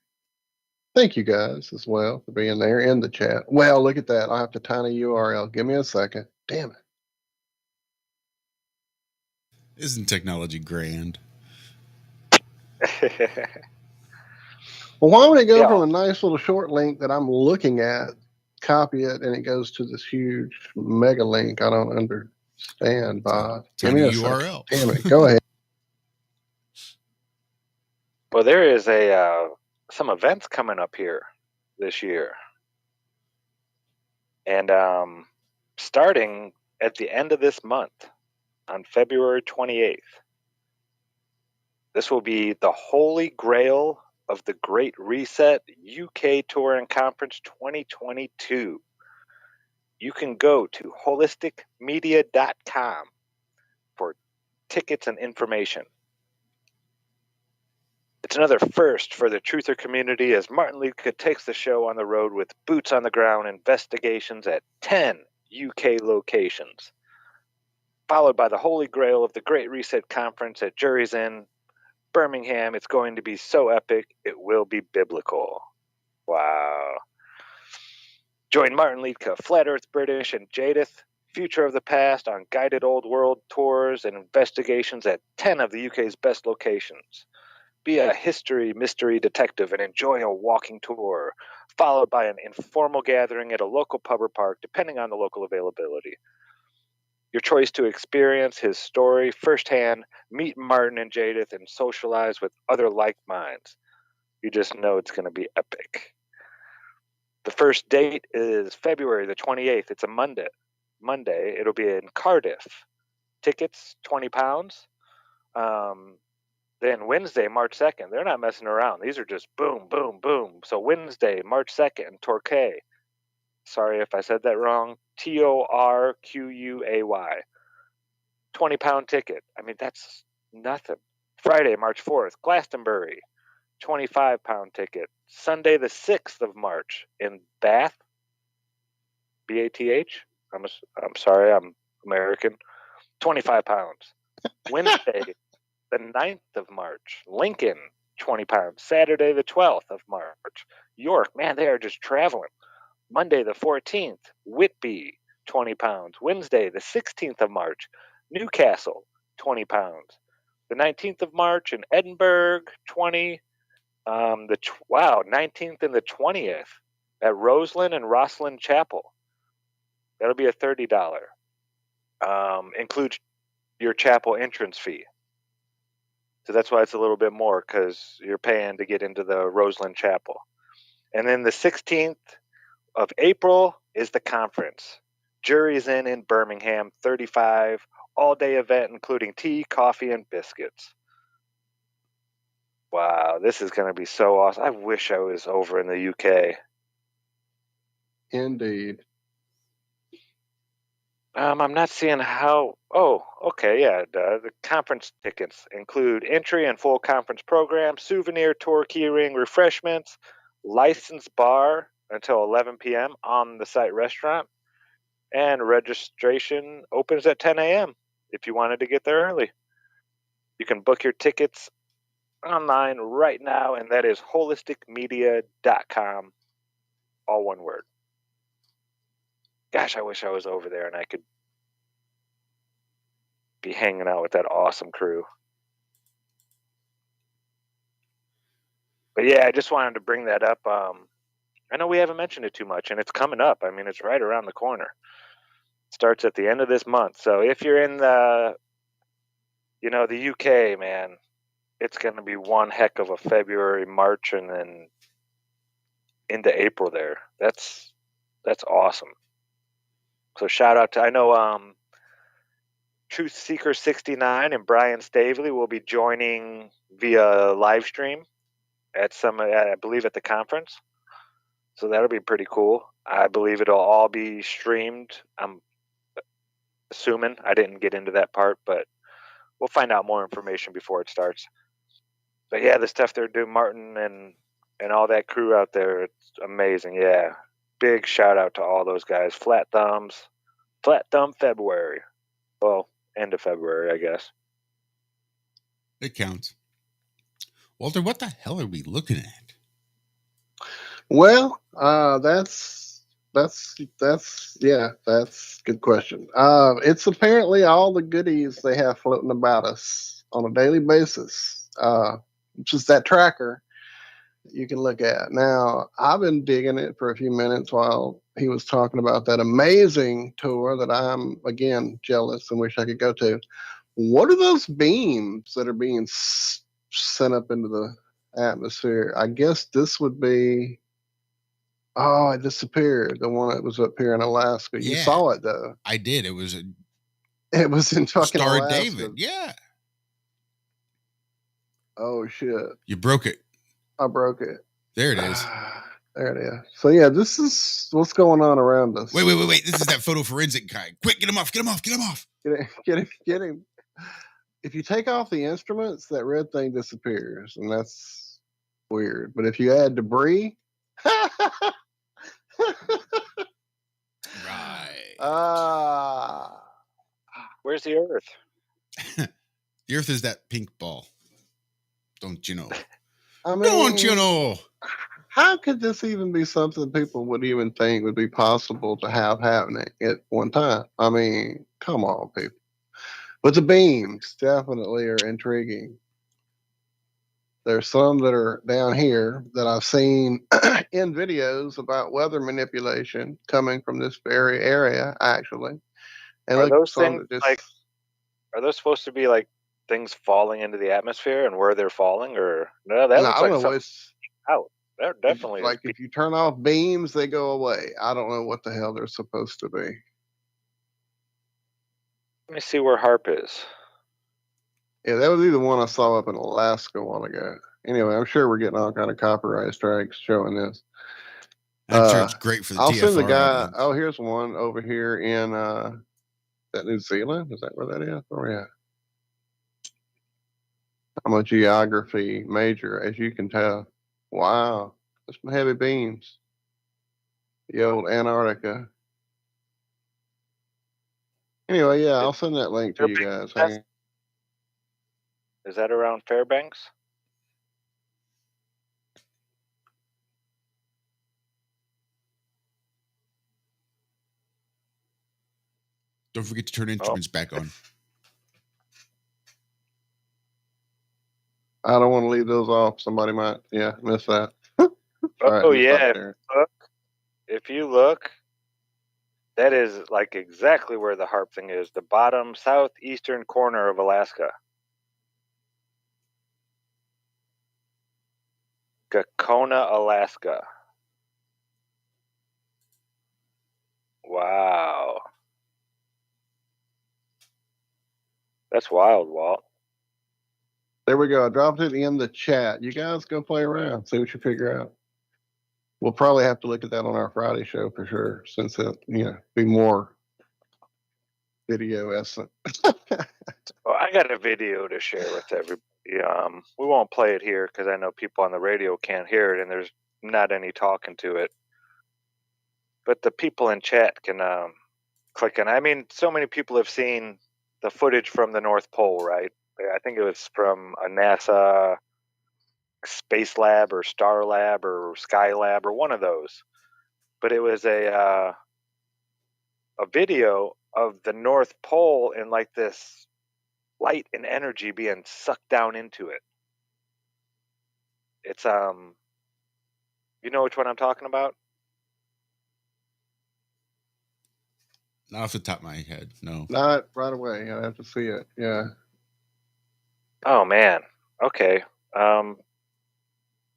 Thank you guys as well for being there in the chat. Well, look at that. I have to tiny URL. Give me a second. Damn it. Isn't technology grand? Well, why would it go from a nice little short link that I'm looking at, copy it, and it goes to this huge mega link? I don't understand, Bob. Give me a URL. Damn it. Go ahead. Well, there is some events coming up here this year. And starting at the end of this month, on February 28th, this will be the Holy Grail of the Great Reset UK Tour and Conference 2022. you can go to holisticmedia.com for tickets and information. It's another first for the truther community as Martin Liedtke takes the show on the road with boots on the ground investigations at 10 UK locations, followed by the Holy Grail of the Great Reset Conference at Jury's Inn, Birmingham. It's going to be so epic, it will be biblical. Wow. Join Martin Liedtke, Flat Earth British, and Jadith, Future of the Past on guided old world tours and investigations at 10 of the UK's best locations. Be a history mystery detective and enjoy a walking tour, followed by an informal gathering at a local pub or park, depending on the local availability. Your choice to experience his story firsthand, meet Martin and Jadith, and socialize with other like minds. You just know it's going to be epic. The first date is February the 28th. It's a Monday. It'll be in Cardiff. Tickets, £20. Then Wednesday, March 2nd. They're not messing around. These are just boom, boom, boom. So Wednesday, March 2nd, Torquay. Sorry if I said that wrong. Torquay. £20 ticket. I mean, that's nothing. Friday, March 4th, Glastonbury. £25 ticket. Sunday, the 6th of March in Bath. BATH. I'm sorry, I'm American. £25. Wednesday, the 9th of March, Lincoln, £20. Saturday, the 12th of March, York. Man, they are just traveling. Monday, the 14th, Whitby, £20. Wednesday, the 16th of March, Newcastle, £20. The 19th of March in Edinburgh, 20. 19th and the 20th at Roseland and Rosslyn Chapel. That'll be a $30. Includes your chapel entrance fee. So that's why it's a little bit more, because you're paying to get into the Roseland Chapel. And then the 16th of April is the conference. Jury's Inn in Birmingham, $35, all-day event including tea, coffee, and biscuits. Wow, this is going to be so awesome. I wish I was over in the UK. Indeed. I'm not seeing how. Oh, okay, yeah. The conference tickets include entry and full conference program, souvenir tour, keyring, refreshments, licensed bar until 11 p.m. on the site restaurant, and registration opens at 10 a.m. if you wanted to get there early. You can book your tickets online right now, and that is holisticmedia.com, all one word. Gosh, I wish I was over there and I could be hanging out with that awesome crew. But yeah, I just wanted to bring that up. I know we haven't mentioned it too much, and it's coming up. I mean, it's right around the corner. It starts at the end of this month. So if you're in the UK, man, it's going to be one heck of a February, March, and then into April there. That's awesome. So shout out to, I know Truth Seeker 69 and Brian Stavely will be joining via live stream at I believe at the conference. So that'll be pretty cool. I believe it'll all be streamed. I'm assuming. I didn't get into that part, but we'll find out more information before it starts. But yeah, the stuff they're doing, Martin and all that crew out there, it's amazing. Yeah. Big shout out to all those guys. Flat Thumb February. Well, end of February, I guess. It counts. Walter, what the hell are we looking at? Well, that's a good question. It's apparently all the goodies they have floating about us on a daily basis, which is that tracker you can look at. Now, I've been digging it for a few minutes while he was talking about that amazing tour that I'm, again, jealous and wish I could go to. What are those beams that are being sent up into the atmosphere? I guess this would be... Oh, it disappeared. The one that was up here in Alaska. You saw it, though. I did. It was in fucking Star Alaska. David. Yeah. Oh, shit. You broke it. I broke it. There it is. There it is. So yeah, this is what's going on around us. Wait. This is that photo forensic guy. Quick, get him off. Get him. If you take off the instruments, that red thing disappears, and that's weird. But if you add debris, right. Where's the Earth? The Earth is that pink ball. Don't you know? Don't you know? How could this even be something people would even think would be possible to have happening at one time? I mean, come on, people. But the beams definitely are intriguing. There's some that are down here that I've seen in videos about weather manipulation coming from this very area, actually. And Are those some things like? Are those supposed to be like things falling into the atmosphere and where they're falling, or no? That looks I don't like know. something out. They're definitely like if you turn off beams, they go away. I don't know what the hell they're supposed to be. Let me see where HARP is. Yeah, that was either one I saw up in Alaska a while ago. Anyway, I'm sure we're getting all kind of copyright strikes showing this. I'm sure it's great for the I'll TFR send the guy. audience. Oh, here's one over here in that New Zealand. Is that where that is? Where we at? I'm a geography major, as you can tell. Wow, there's some heavy beams. The old Antarctica. Anyway, yeah, I'll send that link to you guys. Is that around Fairbanks? Don't forget to turn instruments back on. I don't want to leave those off. Somebody might, miss that. If you look, that is like exactly where the HARP thing is. The bottom southeastern corner of Alaska. Gakona, Alaska. Wow. That's wild, Walt. There we go. I dropped it in the chat. You guys go play around, see what you figure out. We'll probably have to look at that on our Friday show for sure, since it, be more video essence. Well, I got a video to share with everybody. We won't play it here because I know people on the radio can't hear it, and there's not any talking to it. But the people in chat can click on. I mean, so many people have seen the footage from the North Pole, right? I think it was from a NASA Space Lab or Star Lab or Sky Lab or one of those. But it was a video of the North Pole and like this light and energy being sucked down into it. It's you know which one I'm talking about? Not off the top of my head, no. Not right away. I have to see it. Yeah. Oh man. Okay.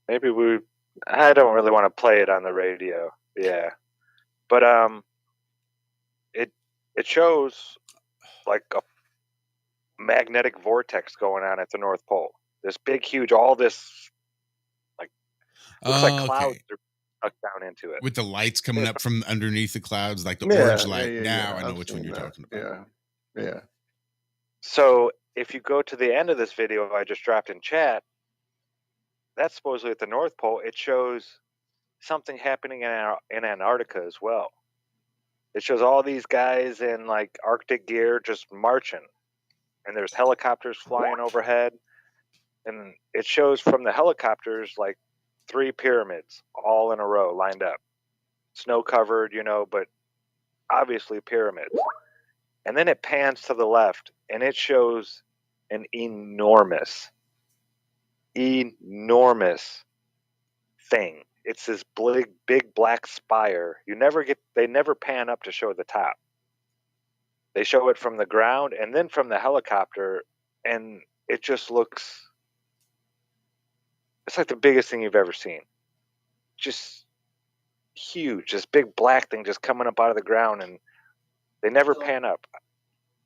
Maybe I don't really want to play it on the radio. Yeah. But it shows like a magnetic vortex going on at the North Pole. This big, huge, all this looks like clouds are sucked down into it. With the lights coming up from underneath the clouds, like the orange light. Now I know which one you're talking about. Yeah. So if you go to the end of this video I just dropped in chat, that's supposedly at the North Pole. It shows something happening in Antarctica as well. It shows all these guys in like Arctic gear just marching, and there's helicopters flying overhead, and it shows from the helicopters like 3 pyramids all in a row lined up, snow covered, but obviously pyramids. And then it pans to the left and it shows an enormous thing. It's this big black spire. They never pan up to show the top. They show it from the ground and then from the helicopter, and it just looks, it's like the biggest thing you've ever seen. Just huge, this big black thing just coming up out of the ground, and they never pan up.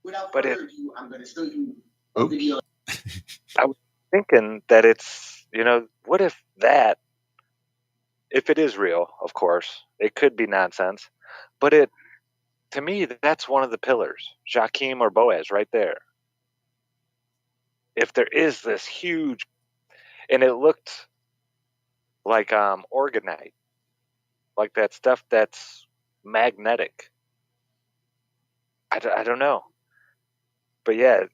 But I'm going to show you a video. I was thinking that it's, what if that if it is real, of course, it could be nonsense, but to me, that's one of the pillars, Joachim or Boaz, right there. If there is this huge, and it looked like orgonite, like that stuff that's magnetic. I don't know, but yeah,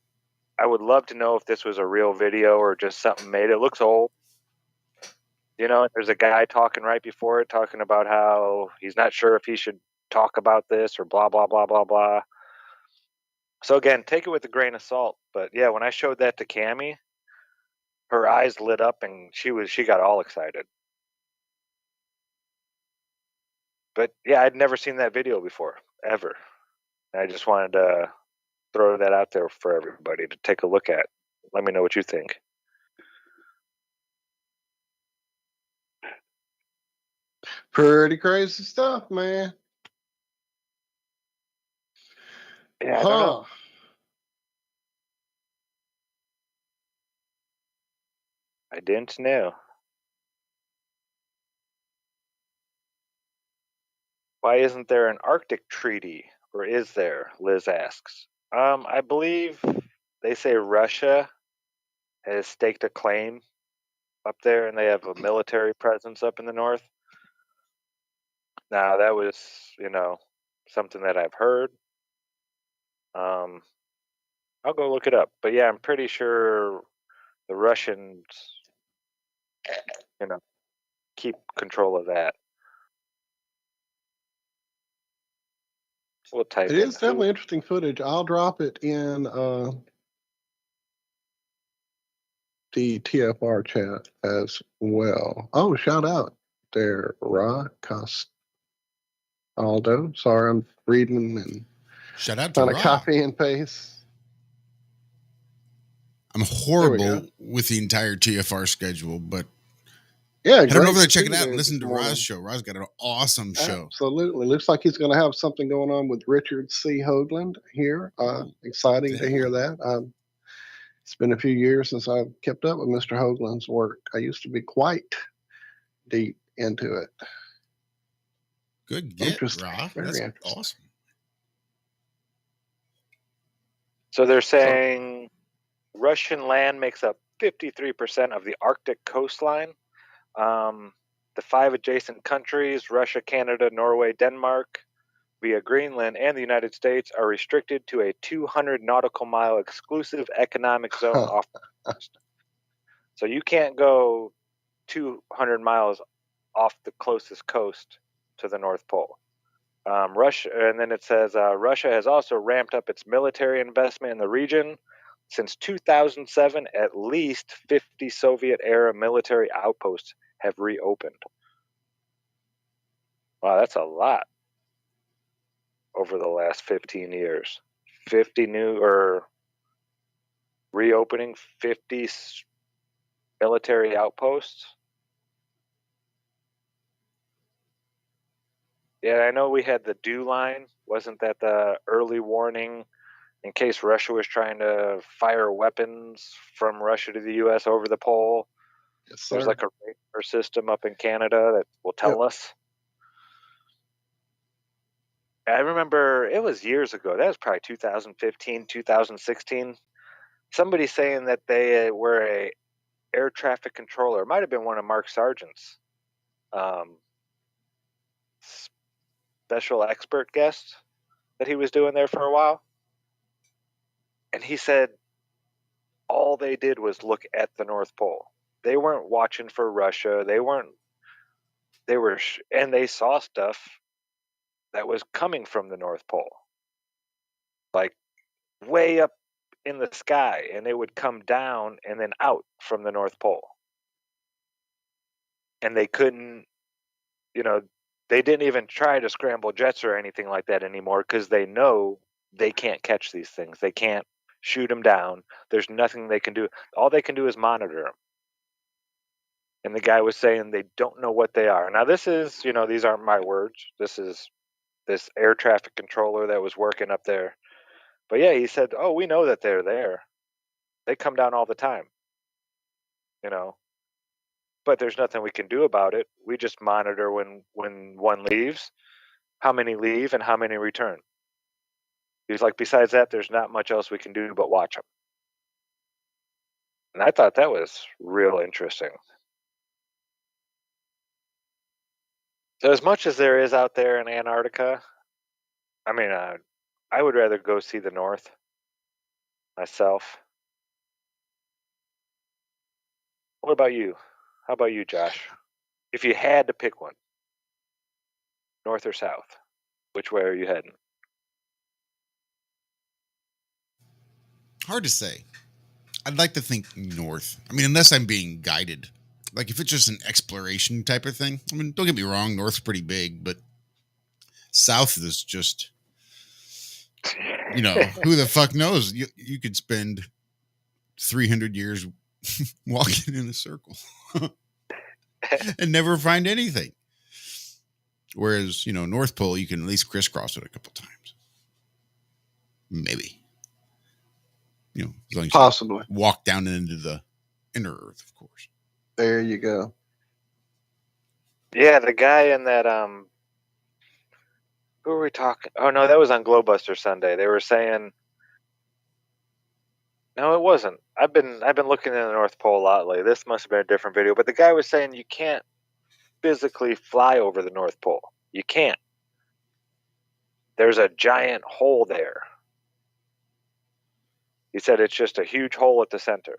I would love to know if this was a real video or just something made. It looks old. There's a guy talking right before it, talking about how he's not sure if he should talk about this or blah, blah, blah, blah, blah. So again, take it with a grain of salt. But yeah, when I showed that to Cammie, her eyes lit up and she got all excited. But yeah, I'd never seen that video before, ever. And I just wanted to throw that out there for everybody to take a look at. Let me know what you think. Pretty crazy stuff, man. Yeah, I don't know. I didn't know. Why isn't there an Arctic treaty? Or is there? Liz asks. I believe they say Russia has staked a claim up there and they have a military presence up in the north. Now, that was, something that I've heard. I'll go look it up. But yeah, I'm pretty sure the Russians, keep control of that. We'll type It in is definitely interesting footage. I'll drop it in the TFR chat as well. Oh, shout out there, Ra Castaldo. Sorry, I'm reading and shout out to trying to Ra. copy and paste. I'm horrible with the entire TFR schedule, but yeah, head on over there, to check see it out, there and listen this to morning. Ra's show. Ra's got an awesome show. Absolutely. Looks like he's going to have something going on with Richard C. Hoagland here. Exciting to hear that. It's been a few years since I've kept up with Mr. Hoagland's work. I used to be quite deep into it. Good get, Ra. That's awesome. So they're saying Russian land makes up 53% of the Arctic coastline. The 5 adjacent countries, Russia, Canada, Norway, Denmark, via Greenland and the United States, are restricted to a 200 nautical mile exclusive economic zone off the coast. So you can't go 200 miles off the closest coast to the North Pole. Russia, and then it says Russia has also ramped up its military investment in the region. Since 2007, at least 50 Soviet-era military outposts have reopened. Wow, that's a lot over the last 15 years. 50 new or reopening 50 military outposts. Yeah, I know we had the DO line. Wasn't that the early warning in case Russia was trying to fire weapons from Russia to the U.S. over the pole? Yes, sir. There's like a radar system up in Canada that will tell us. I remember it was years ago. That was probably 2015, 2016. Somebody saying that they were a air traffic controller. It might have been one of Mark Sargent's special expert guests that he was doing there for a while. And he said all they did was look at the North Pole. They weren't watching for Russia. And they saw stuff that was coming from the North Pole. Like way up in the sky, and it would come down and then out from the North Pole. And they couldn't, they didn't even try to scramble jets or anything like that anymore because they know they can't catch these things. They can't shoot them down. There's nothing they can do. All they can do is monitor them. And the guy was saying they don't know what they are. Now, this is, these aren't my words. This is this air traffic controller that was working up there. But yeah, he said, oh, we know that they're there. They come down all the time, But but there's nothing we can do about it. We just monitor when one leaves, how many leave, and how many return. He's like, besides that, there's not much else we can do but watch them. And I thought that was real interesting. So as much as there is out there in Antarctica, I mean, I would rather go see the North myself. What about you? How about you, Josh? If you had to pick one, North or South, which way are you heading? Hard to say. I'd like to think north. I mean, unless I'm being guided. Like if it's just an exploration type of thing. I mean, don't get me wrong, north's pretty big, but south is just, you know, who the fuck knows? You could spend 300 years walking in a circle and never find anything. Whereas, you know, North Pole, you can at least crisscross it a couple times. Maybe. You know, as long as Possibly. you walk down into the inner earth, of course. There you go. Yeah, the guy in that who were we talking? Oh no, that was on Glowbuster Sunday. They were saying, no, it wasn't. I've been looking in the North Pole a lot lately. This must have been a different video, but the guy was saying you can't physically fly over the North Pole. You can't. There's a giant hole there. He said it's just a huge hole at the center,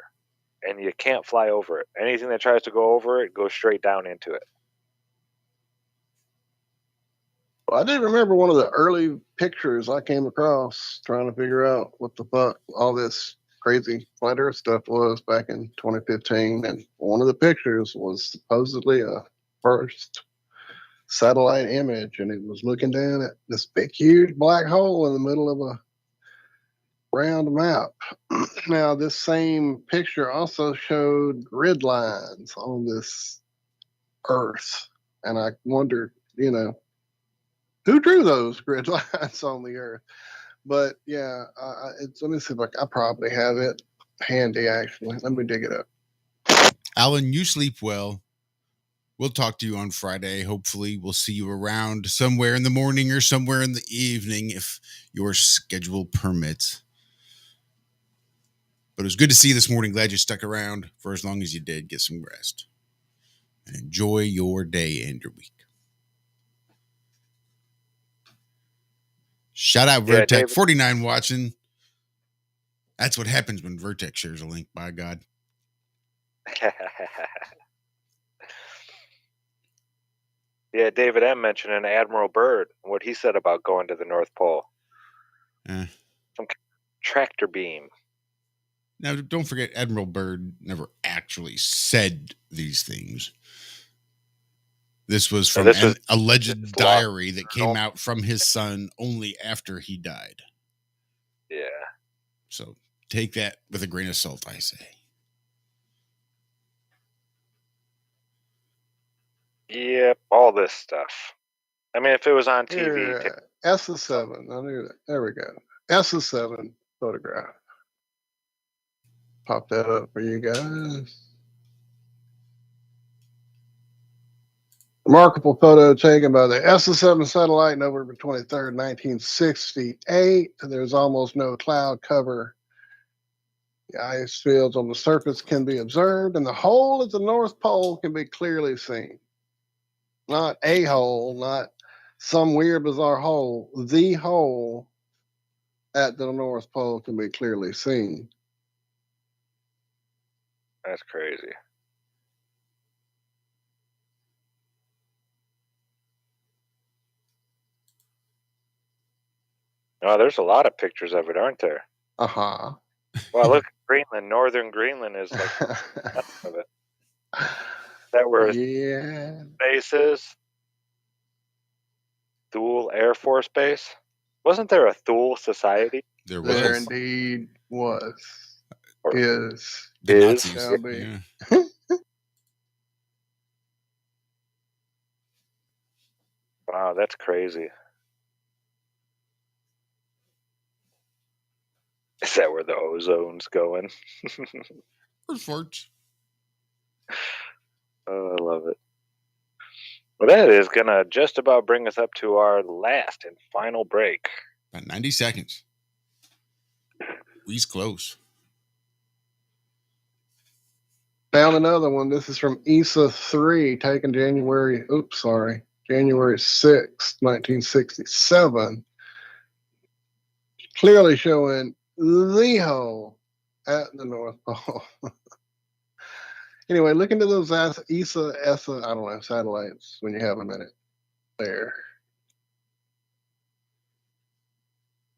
and you can't fly over it. Anything that tries to go over it goes straight down into it. Well, I did remember one of the early pictures I came across trying to figure out what the fuck all this crazy flat earth stuff was back in 2015. And one of the pictures was supposedly a first satellite image, and it was looking down at this big, huge black hole in the middle of a round map. Now, this same picture also showed grid lines on this Earth. And I wondered, you know, who drew those grid lines on the Earth? But yeah, let me see if I probably have it handy, actually. Let me dig it up. Alan, you sleep well. We'll talk to you on Friday. Hopefully, we'll see you around somewhere in the morning or somewhere in the evening if your schedule permits. But it was good to see you this morning. Glad you stuck around for as long as you did. Get some rest and enjoy your day and your week. Shout out Vertex 49 watching. That's what happens when Vertex shares a link, by God. Yeah, David M. mentioning Admiral Byrd, what he said about going to the North Pole. Some tractor beam. Now, don't forget, Admiral Byrd never actually said these things. This was from an alleged diary that came out from his son only after he died. Yeah. So take that with a grain of salt, I say. Yep, all this stuff. I mean, if it was on TV. Here, S7. I knew that. There we go. S7 photograph. Pop that up for you guys. Remarkable photo taken by the S7 satellite November 23rd, 1968. There's almost no cloud cover. The ice fields on the surface can be observed, and the hole at the North Pole can be clearly seen. Not a hole, not some weird, bizarre hole. The hole at the North Pole can be clearly seen. That's crazy. Oh, there's a lot of pictures of it, aren't there? Uh-huh. Well, look, Greenland, northern Greenland is like of it. That were bases. Thule Air Force Base. Wasn't there a Thule Society? There was. There indeed was. Or is. Nazis. Yeah. Wow, that's crazy. Is that where the ozone's going? Farts. Oh, I love it. Well, that is going to just about bring us up to our last and final break. About 90 seconds. We's close. Found another one. This is from ESA 3, taken January 6th, 1967. Clearly showing the hole at the North Pole. Anyway, look into those ESA, satellites when you have a minute there.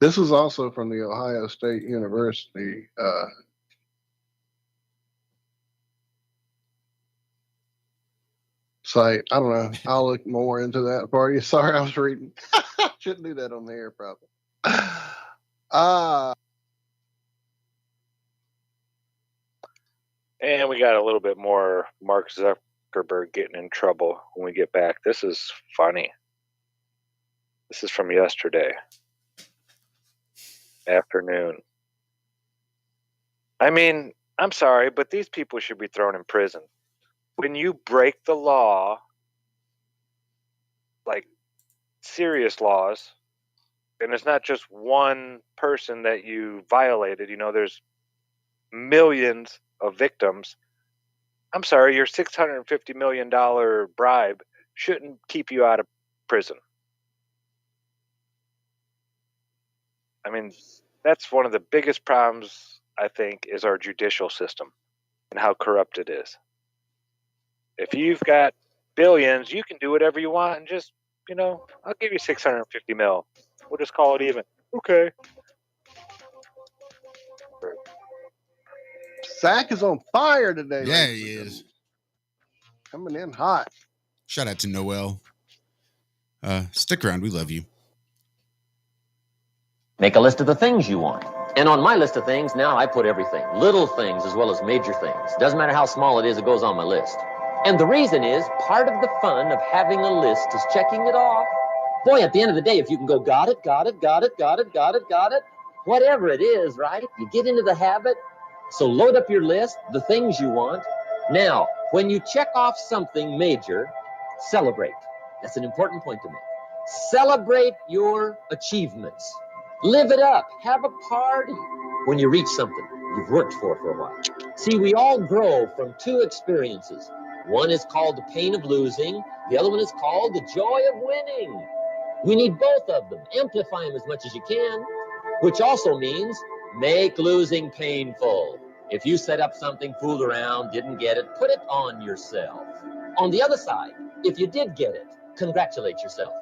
This was also from the Ohio State University site. I don't know. I'll look more into that for you. Sorry, I was reading. Shouldn't do that on the air, probably. And we got a little bit more Mark Zuckerberg getting in trouble when we get back. This is funny. This is from yesterday afternoon. I mean, I'm sorry, but these people should be thrown in prison. When you break the law, like serious laws, and it's not just one person that you violated, there's millions of victims. I'm sorry, your $650 million bribe shouldn't keep you out of prison. I mean, that's one of the biggest problems, I think, is our judicial system and how corrupt it is. If you've got billions, you can do whatever you want and just, I'll give you 650 mil. We'll just call it even. Okay. Zach is on fire today. Yeah, he is. Coming in hot. Shout out to Noel. Stick around. We love you. Make a list of the things you want. And on my list of things, now I put everything. Little things as well as major things. Doesn't matter how small it is, it goes on my list. And the reason is, part of the fun of having a list is checking it off. Boy, at the end of the day, if you can go, got it, whatever it is, right? You get into the habit. So load up your list, the things you want. Now, when you check off something major, celebrate. That's an important point to make. Celebrate your achievements. Live it up. Have a party when you reach something you've worked for a while. See, we all grow from two experiences. One is called the pain of losing. The other one is called the joy of winning. We need both of them. Amplify them as much as you can, which also means make losing painful. If you set up something, fooled around, didn't get it, put it on yourself. On the other side, if you did get it, congratulate yourself.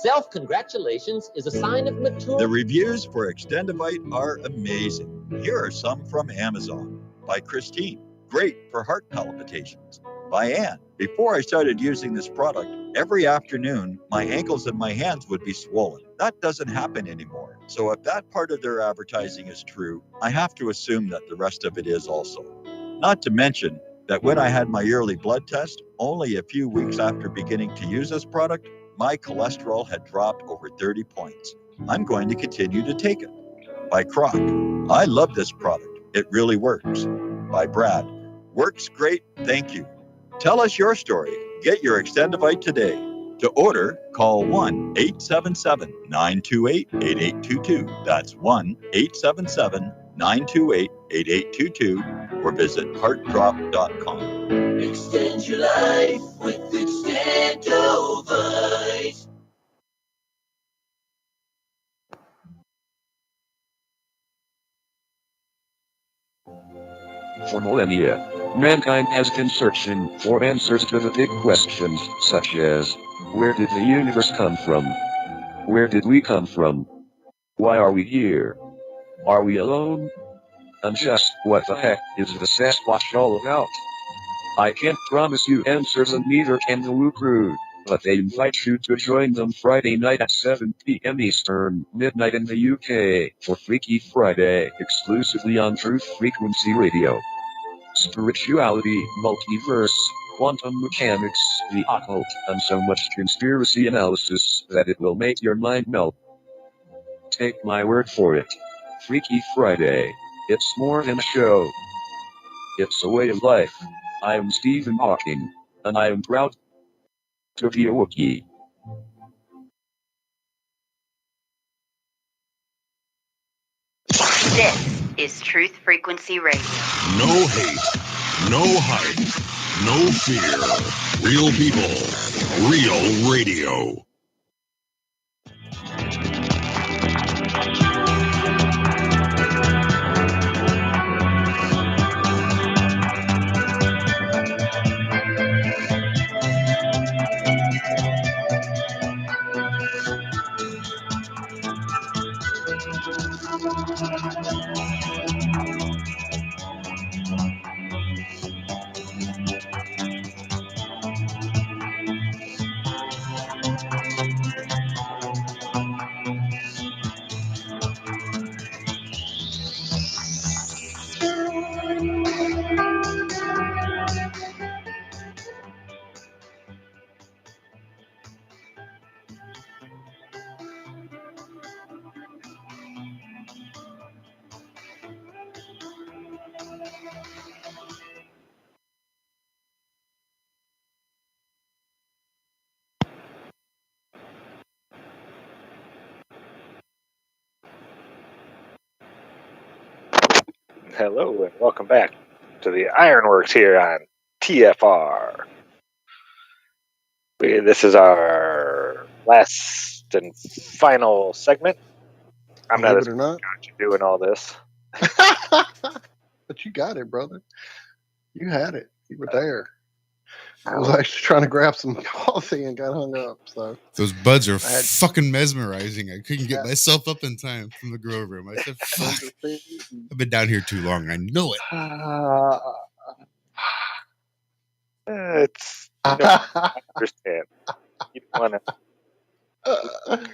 Self-congratulations is a sign of maturity. The reviews for Extendovite are amazing. Here are some from Amazon. By Christine, great for heart palpitations. By Anne, before I started using this product, every afternoon, my ankles and my hands would be swollen. That doesn't happen anymore. So if that part of their advertising is true, I have to assume that the rest of it is also. Not to mention that when I had my yearly blood test, only a few weeks after beginning to use this product, my cholesterol had dropped over 30 points. I'm going to continue to take it. By Croc, I love this product. It really works. By Brad, works great, thank you. Tell us your story. Get your Extendovite today. To order, call 1-877-928-8822. That's 1-877-928-8822 or visit heartdrop.com. Extend your life with Extendovite. For millennia, mankind has been searching for answers to the big questions, such as, where did the universe come from? Where did we come from? Why are we here? Are we alone? And just what the heck is the Sasquatch all about? I can't promise you answers, and neither can the Woo Crew, but they invite you to join them Friday night at 7 p.m. Eastern, midnight in the UK, for Freaky Friday, exclusively on Truth Frequency Radio. Spirituality, multiverse, quantum mechanics, the occult, and so much conspiracy analysis that it will make your mind melt. Take my word for it. Freaky Friday. It's more than a show. It's a way of life. I'm Stephen Hawking. and I am proud to be a Wookiee. This is Truth Frequency Radio. No hate, no hype, no fear. Real people, real radio. Hello and welcome back to the Ironworks here on TFR. This is our last and final segment. I'm not Believe as it or not. doing all this. But you got it, brother. You had it. You were there. I was actually trying to grab some coffee and got hung up. So Those buds are I had- fucking mesmerizing. I couldn't get myself up in time from the grow room. I said, fuck. I've been down here too long. I know it. It's I understand. You don't want to.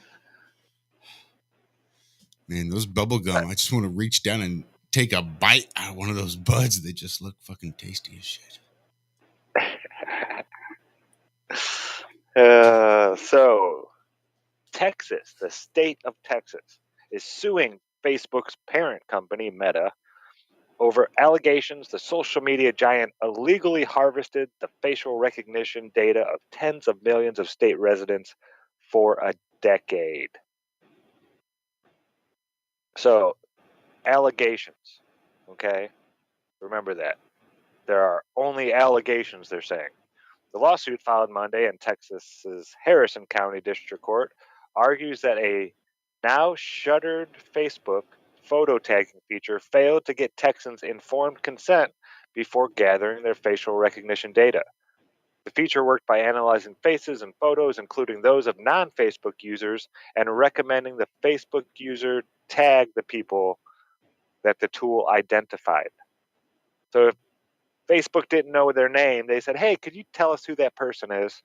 Man, those bubble gum, I just want to reach down and take a bite out of one of those buds. They just look fucking tasty as shit. So, Texas, the state of Texas, is suing Facebook's parent company, Meta, over allegations the social media giant illegally harvested the facial recognition data of tens of millions of state residents for a decade. So, allegations, okay? Remember that. There are only allegations, they're saying. The lawsuit filed Monday in Texas's Harrison County District Court argues that a now shuttered Facebook photo tagging feature failed to get Texans informed consent before gathering their facial recognition data. The feature worked by analyzing faces and photos, including those of non-Facebook users, and recommending the Facebook user tag the people that the tool identified. So if Facebook didn't know their name, they said, hey, could you tell us who that person is?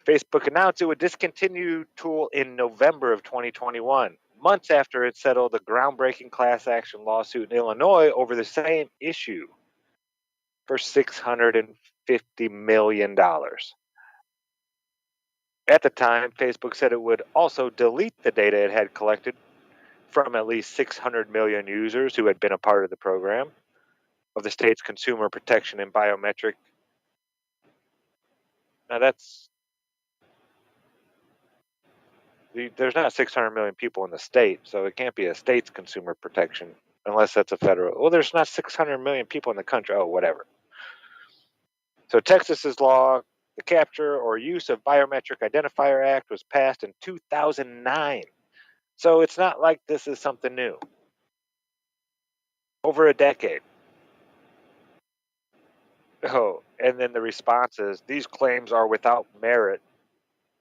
Facebook announced it would discontinue tool in November of 2021, months after it settled a groundbreaking class action lawsuit in Illinois over the same issue for $650 million. At the time, Facebook said it would also delete the data it had collected from at least 600 million users who had been a part of the program of the state's consumer protection and biometric. Now there's not 600 million people in the state, so it can't be a state's consumer protection unless that's a federal. Well, there's not 600 million people in the country. Oh, whatever. So Texas's law, the Capture or Use of Biometric Identifier Act, was passed in 2009. So it's not like this is something new. Over a decade. Oh, and then the response is, these claims are without merit,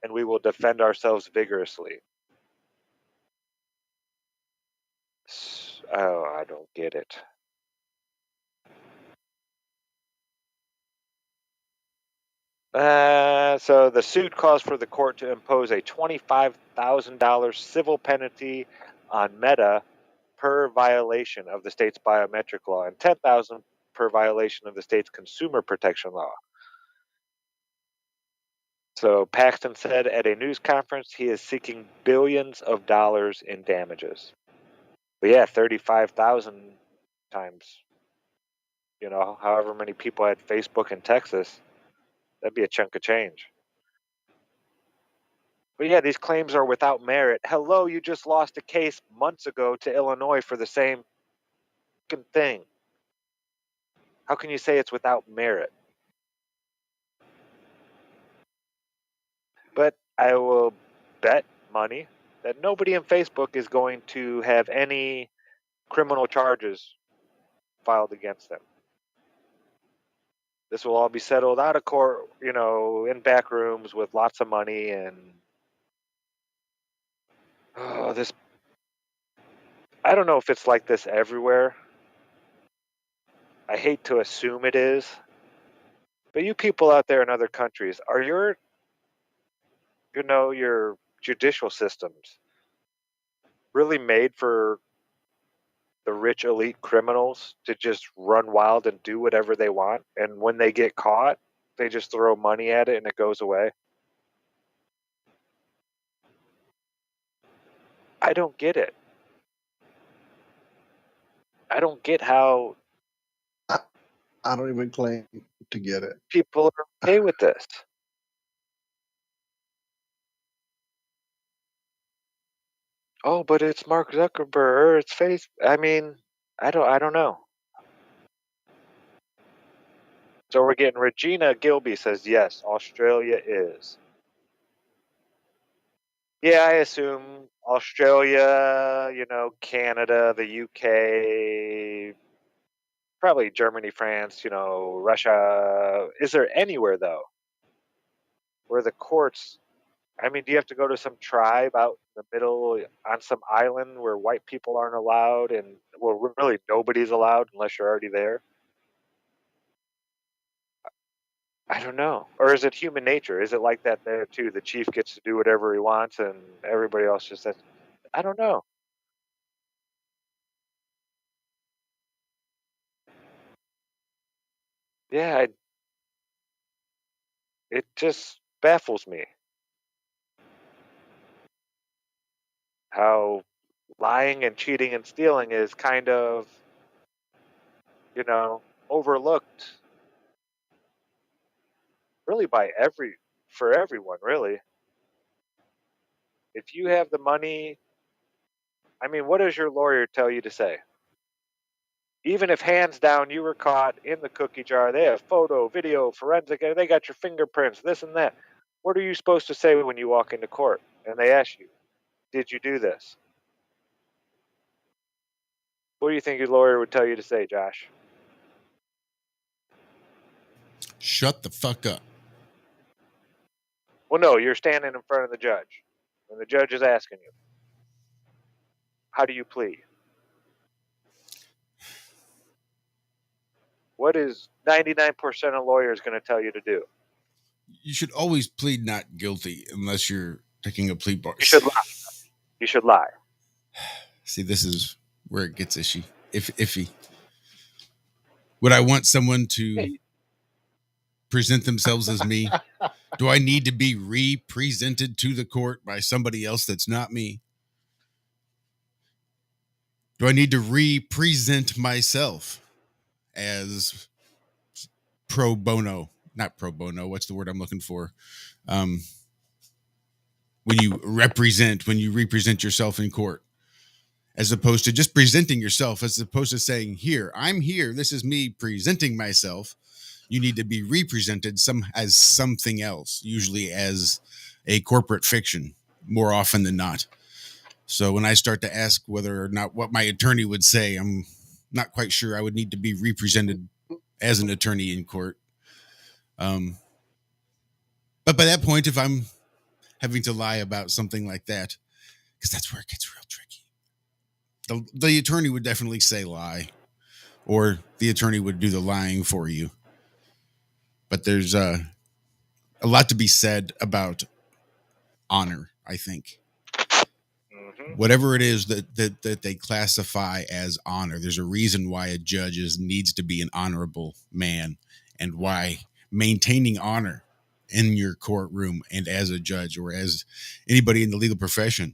and we will defend ourselves vigorously. Oh, I don't get it. So the suit calls for the court to impose a $25,000 civil penalty on Meta per violation of the state's biometric law and $10,000 per violation of the state's consumer protection law. So Paxton said at a news conference he is seeking billions of dollars in damages. But yeah, 35,000 times You know, however many people had Facebook in Texas, that'd be a chunk of change. But yeah, these claims are without merit. Hello, you just lost a case months ago to Illinois for the same thing. How can you say it's without merit? But I will bet money that nobody in Facebook is going to have any criminal charges filed against them. This will all be settled out of court, you know, in back rooms with lots of money and this. I don't know if it's like this everywhere. I hate to assume it is. But you people out there in other countries, are your judicial systems really made for the rich elite criminals to just run wild and do whatever they want, and when they get caught they just throw money at it and it goes away? I don't get it. I don't get how I don't even claim to get it. people are okay with this. Oh, but it's Mark Zuckerberg, or it's face. I mean, I don't know. So we're getting Regina Gilby says yes, Australia is. Yeah, I assume Australia, Canada, the UK, probably Germany, France, Russia. Is there anywhere though where the courts? I mean, do you have to go to some tribe out in the middle on some island where white people aren't allowed, and well, really nobody's allowed unless you're already there? I don't know. Or is it human nature? Is it like that there too? The chief gets to do whatever he wants and everybody else just says, I don't know. Yeah, it just baffles me how lying and cheating and stealing is kind of, overlooked really for everyone, really. If you have the money, I mean, what does your lawyer tell you to say? Even if hands down you were caught in the cookie jar, they have photo, video, forensic, they got your fingerprints, this and that. What are you supposed to say when you walk into court and they ask you, did you do this? What do you think your lawyer would tell you to say, Josh? Shut the fuck up. Well, no, you're standing in front of the judge, and the judge is asking you, how do you plead? What is 99% of lawyers going to tell you to do? You should always plead not guilty unless you're taking a plea bar. You should lie. You should lie. See, this is where it gets iffy. Would I want someone to present themselves as me? Do I need to be represented to the court by somebody else that's not me? Do I need to represent myself as pro bono? Not pro bono. What's the word I'm looking for? When you represent yourself in court, as opposed to just presenting yourself, as opposed to saying, here, I'm here. This is me presenting myself. You need to be represented as something else, usually as a corporate fiction, more often than not. So when I start to ask whether or not what my attorney would say, I'm not quite sure I would need to be represented as an attorney in court. But by that point, if I'm having to lie about something like that, because that's where it gets real tricky, the attorney would definitely say lie, or the attorney would do the lying for you. But there's a lot to be said about honor, I think. Whatever it is that they classify as honor, there's a reason why a judge needs to be an honorable man, and why maintaining honor in your courtroom and as a judge or as anybody in the legal profession,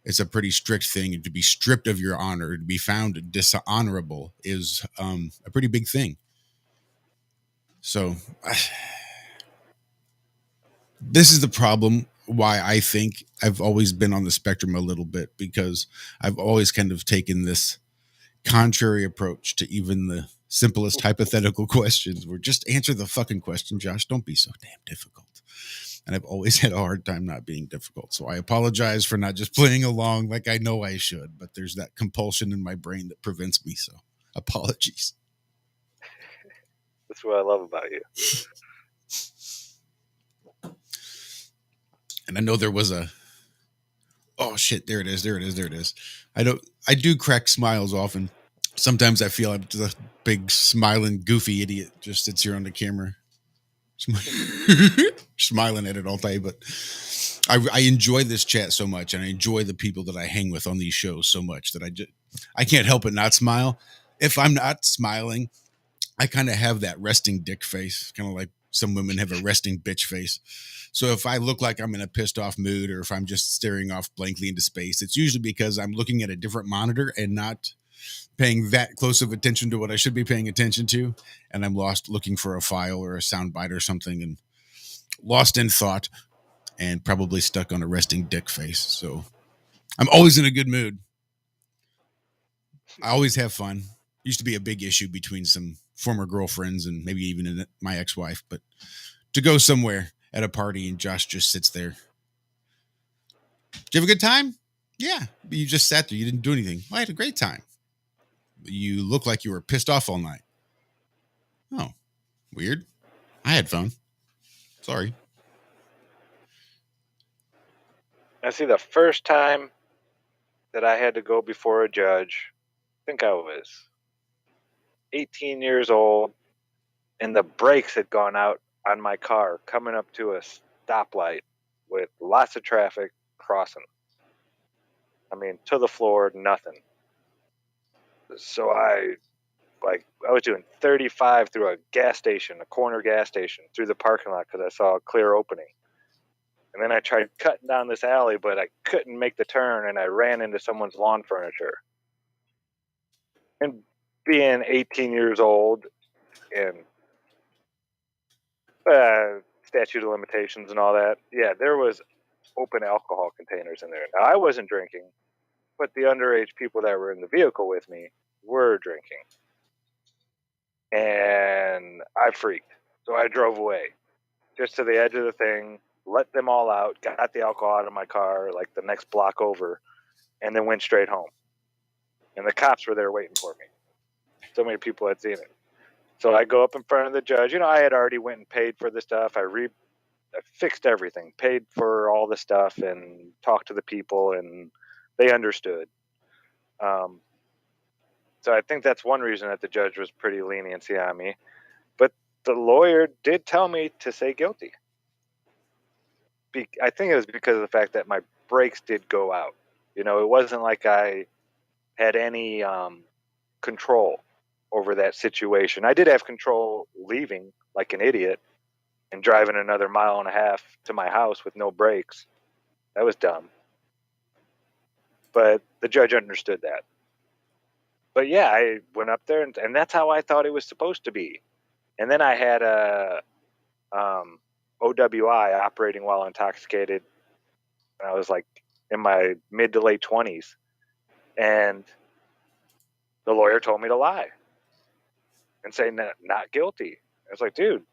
it's a pretty strict thing. To be stripped of your honor, to be found dishonorable is a pretty big thing. So this is the problem why I think I've always been on the spectrum a little bit, because I've always kind of taken this contrary approach to even the simplest hypothetical questions, where just answer the fucking question, Josh. Don't be so damn difficult. And I've always had a hard time not being difficult. So I apologize for not just playing along like I know I should, but there's that compulsion in my brain that prevents me. So apologies. That's what I love about you. And I know there was a, oh shit, there it is. I do crack smiles often. Sometimes I feel I'm just a big smiling goofy idiot just sits here on the camera smiling at it all day. But I enjoy this chat so much, and I enjoy the people that I hang with on these shows so much that I can't help but not smile. If I'm not smiling, I kind of have that resting dick face, kind of like some women have a resting bitch face. So if I look like I'm in a pissed off mood, or if I'm just staring off blankly into space, it's usually because I'm looking at a different monitor and not paying that close of attention to what I should be paying attention to. And I'm lost looking for a file or a sound bite or something, and lost in thought, and probably stuck on a resting dick face. So I'm always in a good mood. I always have fun. Used to be a big issue between some former girlfriends and maybe even my ex-wife, but to go somewhere at a party and Josh just sits there. Did you have a good time? Yeah. You just sat there. You didn't do anything. Well, I had a great time. You look like you were pissed off all night. Oh, weird. I had fun. Sorry. I see the first time that I had to go before a judge, I think I was 18 years old, and the brakes had gone out on my car coming up to a stoplight with lots of traffic crossing. I mean, to the floor, nothing. So I was doing 35 through a gas station, a corner gas station, through the parking lot because I saw a clear opening. And then I tried cutting down this alley, but I couldn't make the turn, and I ran into someone's lawn furniture. And being 18 years old and statute of limitations and all that, yeah, there was open alcohol containers in there. Now, I wasn't drinking, but the underage people that were in the vehicle with me were drinking. And I freaked. So I drove away just to the edge of the thing, let them all out, got the alcohol out of my car like the next block over, and then went straight home. And the cops were there waiting for me. So many people had seen it. So I go up in front of the judge. You know, I had already went and paid for the stuff. I fixed everything, paid for all the stuff, and talked to the people, and they understood. So I think that's one reason that the judge was pretty leniency on me. But the lawyer did tell me to say guilty. I think it was because of the fact that my brakes did go out. You know, it wasn't like I had any control over that situation. I did have control leaving like an idiot and driving another 1.5 miles to my house with no brakes. That was dumb. But the judge understood that. But yeah, I went up there, and that's how I thought it was supposed to be. And then I had a OWI, operating while intoxicated. I was like in my mid to late 20s. And the lawyer told me to lie and say not guilty. I was like, dude,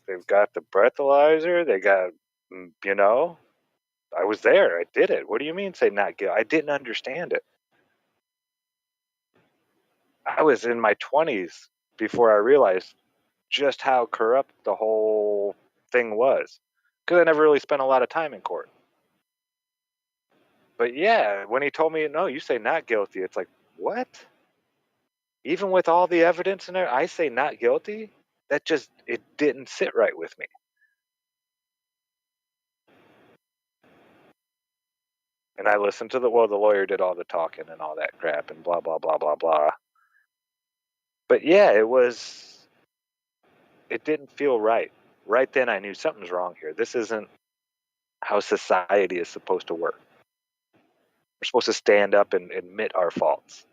they've got the breathalyzer. They got, you know, I was there. I did it. What do you mean say not guilty? I didn't understand it. I was in my 20s before I realized just how corrupt the whole thing was, because I never really spent a lot of time in court. But yeah, when he told me, no, you say not guilty, it's like, what? Even with all the evidence in there, I say not guilty? That just, it didn't sit right with me. And I listened to the lawyer did all the talking and all that crap and blah, blah, blah, blah, blah. But yeah, it didn't feel right. Right then I knew something's wrong here. This isn't how society is supposed to work. We're supposed to stand up and admit our faults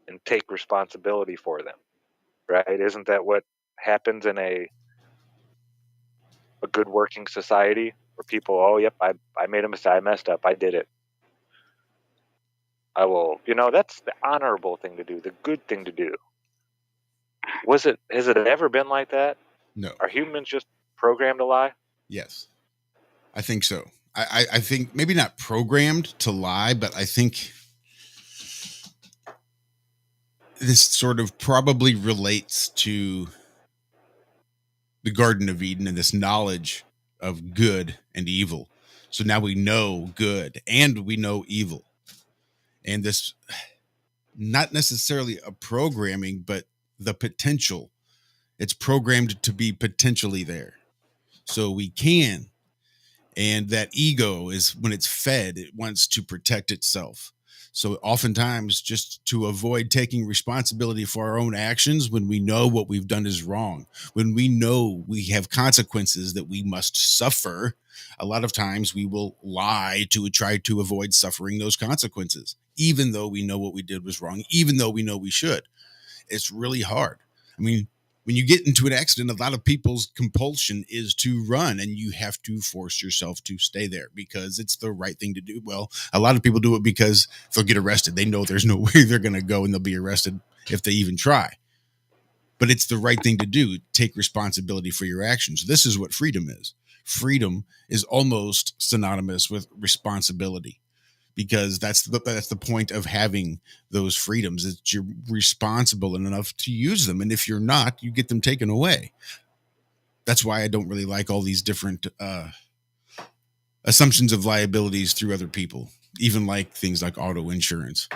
and take responsibility for them, right? Isn't that what happens in a a good working society where people, oh, yep, I made a mistake, I messed up, I did it. I will, that's the honorable thing to do, the good thing to do. Has it ever been like that? No. Are humans just programmed to lie? Yes, I think so. I think maybe not programmed to lie, but I think this sort of probably relates to the Garden of Eden and this knowledge of good and evil. So now we know good and we know evil. And this, not necessarily a programming, but the potential. It's programmed to be potentially there. So we can. And that ego is, when it's fed, it wants to protect itself. So oftentimes, just to avoid taking responsibility for our own actions, when we know what we've done is wrong, when we know we have consequences that we must suffer, a lot of times we will lie to try to avoid suffering those consequences, even though we know what we did was wrong, even though we know we should. It's really hard. I mean, when you get into an accident, a lot of people's compulsion is to run, and you have to force yourself to stay there because it's the right thing to do. Well, a lot of people do it because they'll get arrested. They know there's no way they're going to go, and they'll be arrested if they even try. But it's the right thing to do. Take responsibility for your actions. This is what freedom is. Freedom is almost synonymous with responsibility, because that's the point of having those freedoms, is you're responsible enough to use them. And if you're not, you get them taken away. That's why I don't really like all these different assumptions of liabilities through other people, even like things like auto insurance.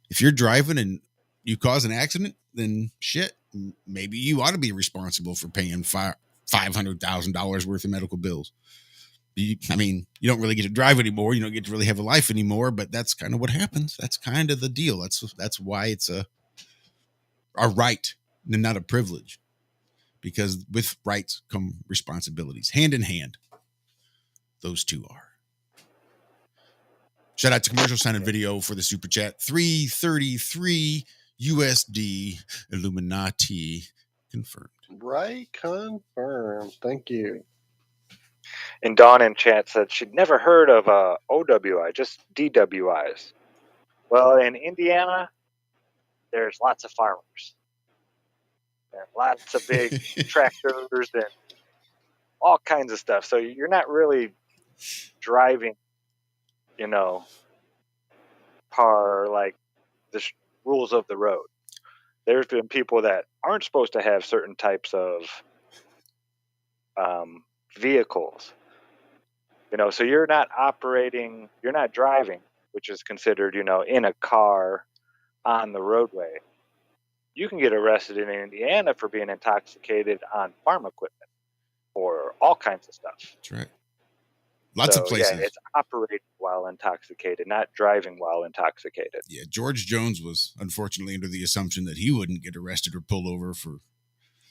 If you're driving and you cause an accident, then shit, maybe you ought to be responsible for paying $500,000 worth of medical bills. You don't really get to drive anymore. You don't get to really have a life anymore, but that's kind of what happens. That's kind of the deal. That's why it's a right and not a privilege, because with rights come responsibilities, hand in hand. Those two are. Shout out to Commercial Sign and Video for the super chat. 333 USD Illuminati confirmed. Right, confirmed. Thank you. And Dawn in chat said she'd never heard of OWI, just DWIs. Well, in Indiana, there's lots of farmers and lots of big tractors and all kinds of stuff. So you're not really driving, par like the rules of the road. There's been people that aren't supposed to have certain types of vehicles. So you're not driving, which is considered, in a car on the roadway. You can get arrested in Indiana for being intoxicated on farm equipment or all kinds of stuff. That's right. Lots of places. Yeah, it's operating while intoxicated, not driving while intoxicated. Yeah, George Jones was unfortunately under the assumption that he wouldn't get arrested or pulled over for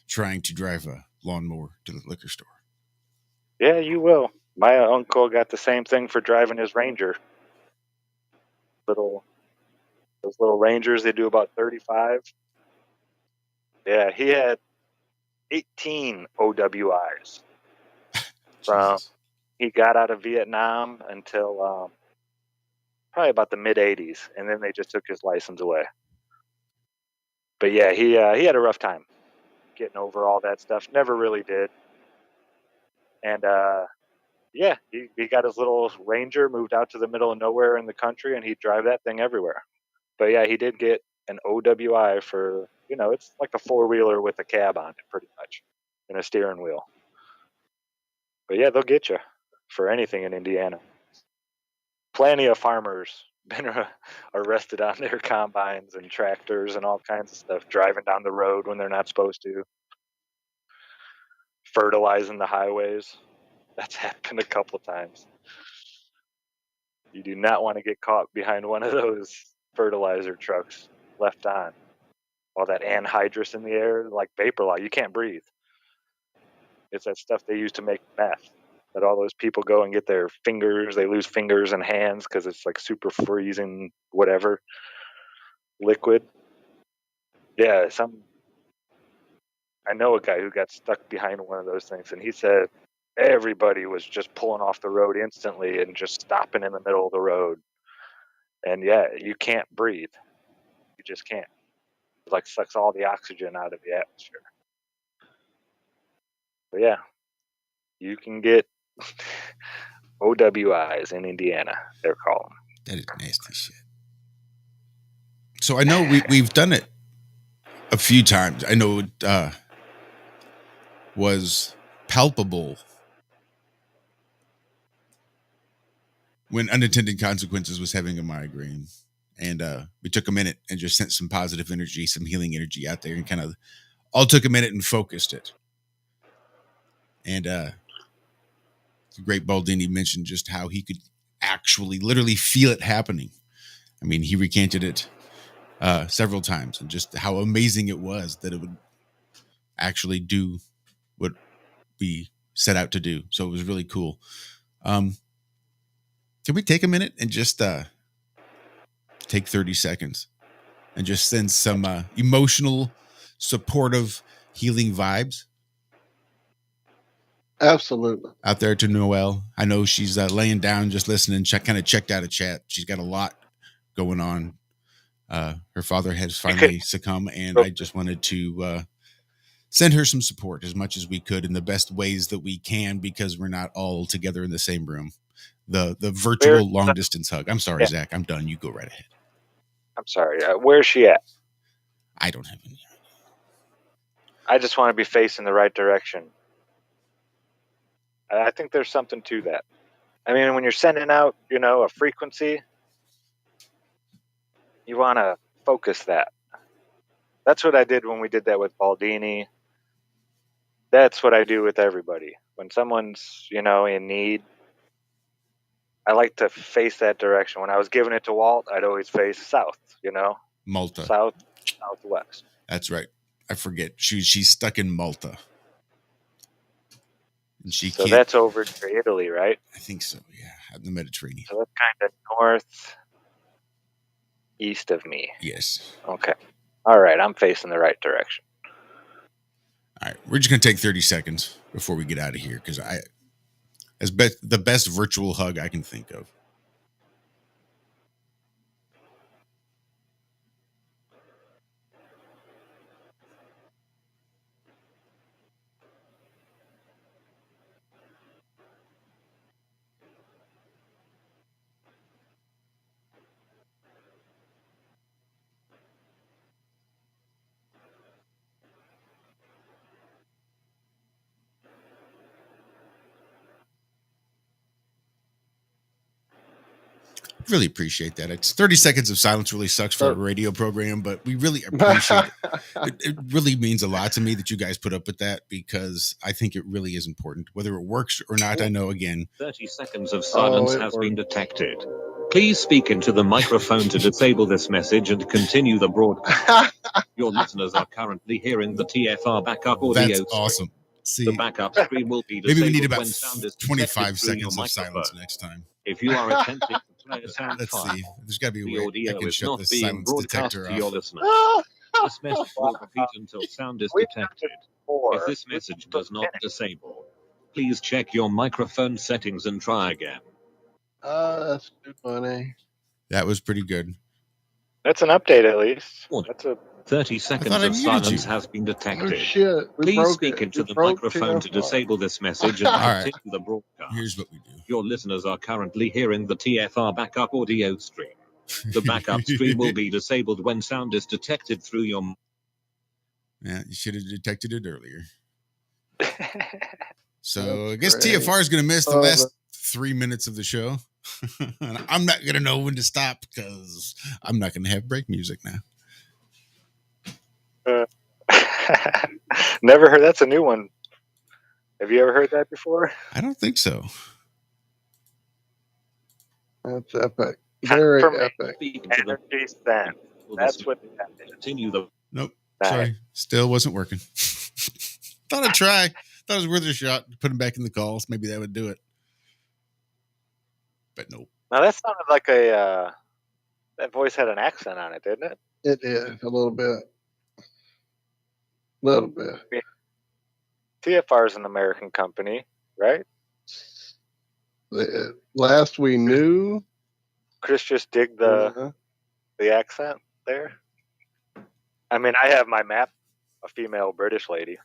trying to drive a lawnmower to the liquor store. Yeah, you will. My uncle got the same thing for driving his Ranger. Those little Rangers, they do about 35. Yeah, he had 18 OWIs from he got out of Vietnam until probably about the mid 80s, and then they just took his license away. But yeah, he had a rough time getting over all that stuff. Never really did. And yeah, he got his little Ranger, moved out to the middle of nowhere in the country, and he'd drive that thing everywhere. But yeah, he did get an OWI for, it's like a four-wheeler with a cab on it, pretty much, and a steering wheel. But yeah, they'll get you for anything in Indiana. Plenty of farmers been arrested on their combines and tractors and all kinds of stuff, driving down the road when they're not supposed to, fertilizing the highways. That's happened a couple times. You do not want to get caught behind one of those fertilizer trucks left on. All that anhydrous in the air, like vapor light, you can't breathe. It's that stuff they use to make meth. That all those people go and get their fingers, they lose fingers and hands because it's like super freezing, whatever, liquid. Yeah, I know a guy who got stuck behind one of those things, and he said everybody was just pulling off the road instantly and just stopping in the middle of the road. And yeah, you can't breathe. You just can't. It like sucks all the oxygen out of the atmosphere. But yeah, you can get OWIs in Indiana, they're called. That is nasty shit. So I know we've done it a few times. I know it was palpable when Unintended Consequences was having a migraine. And we took a minute and just sent some positive energy, some healing energy out there, and kind of all took a minute and focused it. And the great Baldini mentioned just how he could actually literally feel it happening. I mean, he recanted it several times, and just how amazing it was that it would actually do what we set out to do. So it was really cool. Can we take a minute and just take 30 seconds and just send some emotional, supportive, healing vibes Absolutely. out there to Noelle? I know she's laying down, just listening, kind of checked out of chat. She's got a lot going on. Her father has finally succumbed, and I just wanted to send her some support as much as we could in the best ways that we can, because we're not all together in the same room. The virtual long distance hug. I'm sorry, Zach. I'm done. You go right ahead. I'm sorry. Where's she at? I don't have any idea. I just want to be facing the right direction. I think there's something to that. I mean, when you're sending out, a frequency, you want to focus that. That's what I did when we did that with Baldini. That's what I do with everybody. When someone's, in need, I like to face that direction. When I was giving it to Walt, I'd always face south, Malta. Southwest. That's right. I forget. She's stuck in Malta. And she so can't. That's over near Italy, right? I think so, yeah. The Mediterranean. So that's kind of northeast of me. Yes. Okay. All right. I'm facing the right direction. All right. We're just going to take 30 seconds before we get out of here, because the best virtual hug I can think of. Really appreciate that. It's 30 seconds of silence really sucks for a radio program, but we really appreciate it. It really means a lot to me that you guys put up with that, because I think it really is important. Whether it works or not, I know, again. 30 seconds of silence has been detected. Please speak into the microphone to disable this message and continue the broadcast. Your listeners are currently hearing the TFR backup audio. That's awesome. See, the backup stream will be disabled. Maybe we need about when sound is 25 seconds of silence next time. If you are attempting to play a sound Let's file, see. There's got to be a the way I audio can is shut not the being silence broadcast detector to your off. listeners. This message will repeat until sound is detected. If this message does not disable, please check your microphone settings and try again. That's too funny. That was pretty good. That's an update, at least. That's a 30 seconds of silence has been detected. Oh, shit. Please speak into the microphone to disable this message and continue the broadcast. Here's what we do. Your listeners are currently hearing the TFR backup audio stream. The backup stream will be disabled when sound is detected through your... Yeah, you should have detected it earlier. So I guess TFR is going to miss the last 3 minutes of the show. And I'm not going to know when to stop, because I'm not going to have break music now. Never heard. That's a new one. Have you ever heard that before? I don't think so. That's epic. Very epic. Energy Stand. That's what continue the. Nope. Sorry. Still wasn't working. Thought I'd try. Thought it was worth a shot. Put him back in the calls. Maybe that would do it. But nope. Now that sounded like that voice had an accent on it, didn't it? It is, a little bit. A little bit. TFR is an American company. right? Last we knew, Chris just digged the accent there. I mean, I have my map, a female British lady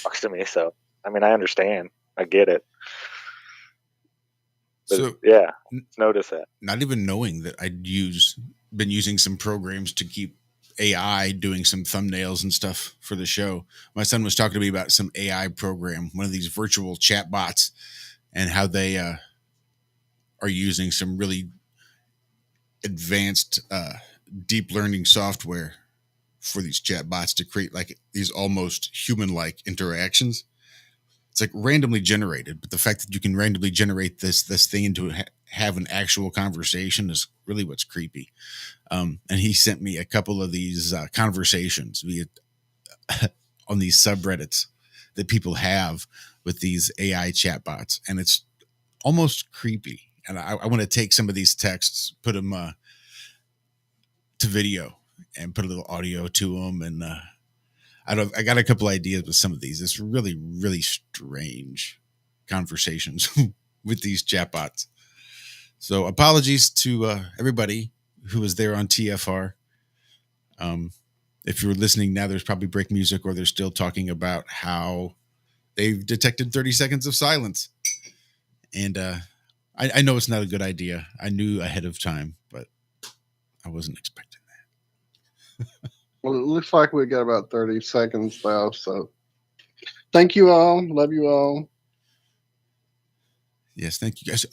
talks to me, so I mean, I understand, I get it. But, So yeah, notice that. Not even knowing that I'd been using some programs to keep AI doing some thumbnails and stuff for the show. My son was talking to me about some AI program, one of these virtual chat bots, and how they are using some really advanced deep learning software for these chat bots to create like these almost human-like interactions. It's like randomly generated, but the fact that you can randomly generate this thing into have an actual conversation is really what's creepy. And he sent me a couple of these conversations via on these subreddits that people have with these AI chatbots, and it's almost creepy. And I want to take some of these texts, put them to video, and put a little audio to them, and I got a couple ideas with some of these. It's really, really strange conversations with these chatbots. So apologies to everybody who was there on TFR. If you're listening now, there's probably break music, or they're still talking about how they've detected 30 seconds of silence. And I know it's not a good idea. I knew ahead of time, but I wasn't expecting that. Well, it looks like we got about 30 seconds left. So thank you all. Love you all. Yes, thank you guys.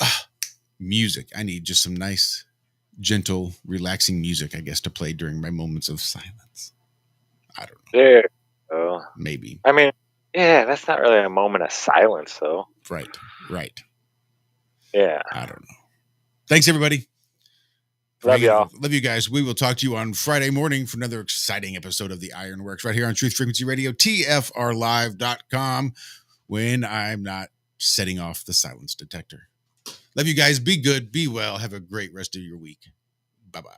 Music. I need just some nice, gentle, relaxing music, I guess, to play during my moments of silence. I don't know. There. Oh. Maybe. I mean, yeah, that's not really a moment of silence, though. Right. Yeah. I don't know. Thanks, everybody. Love y'all. Love you guys. We will talk to you on Friday morning for another exciting episode of the Ironworx right here on Truth Frequency Radio, TFRlive.com, when I'm not setting off the silence detector. Love you guys. Be good. Be well. Have a great rest of your week. Bye-bye.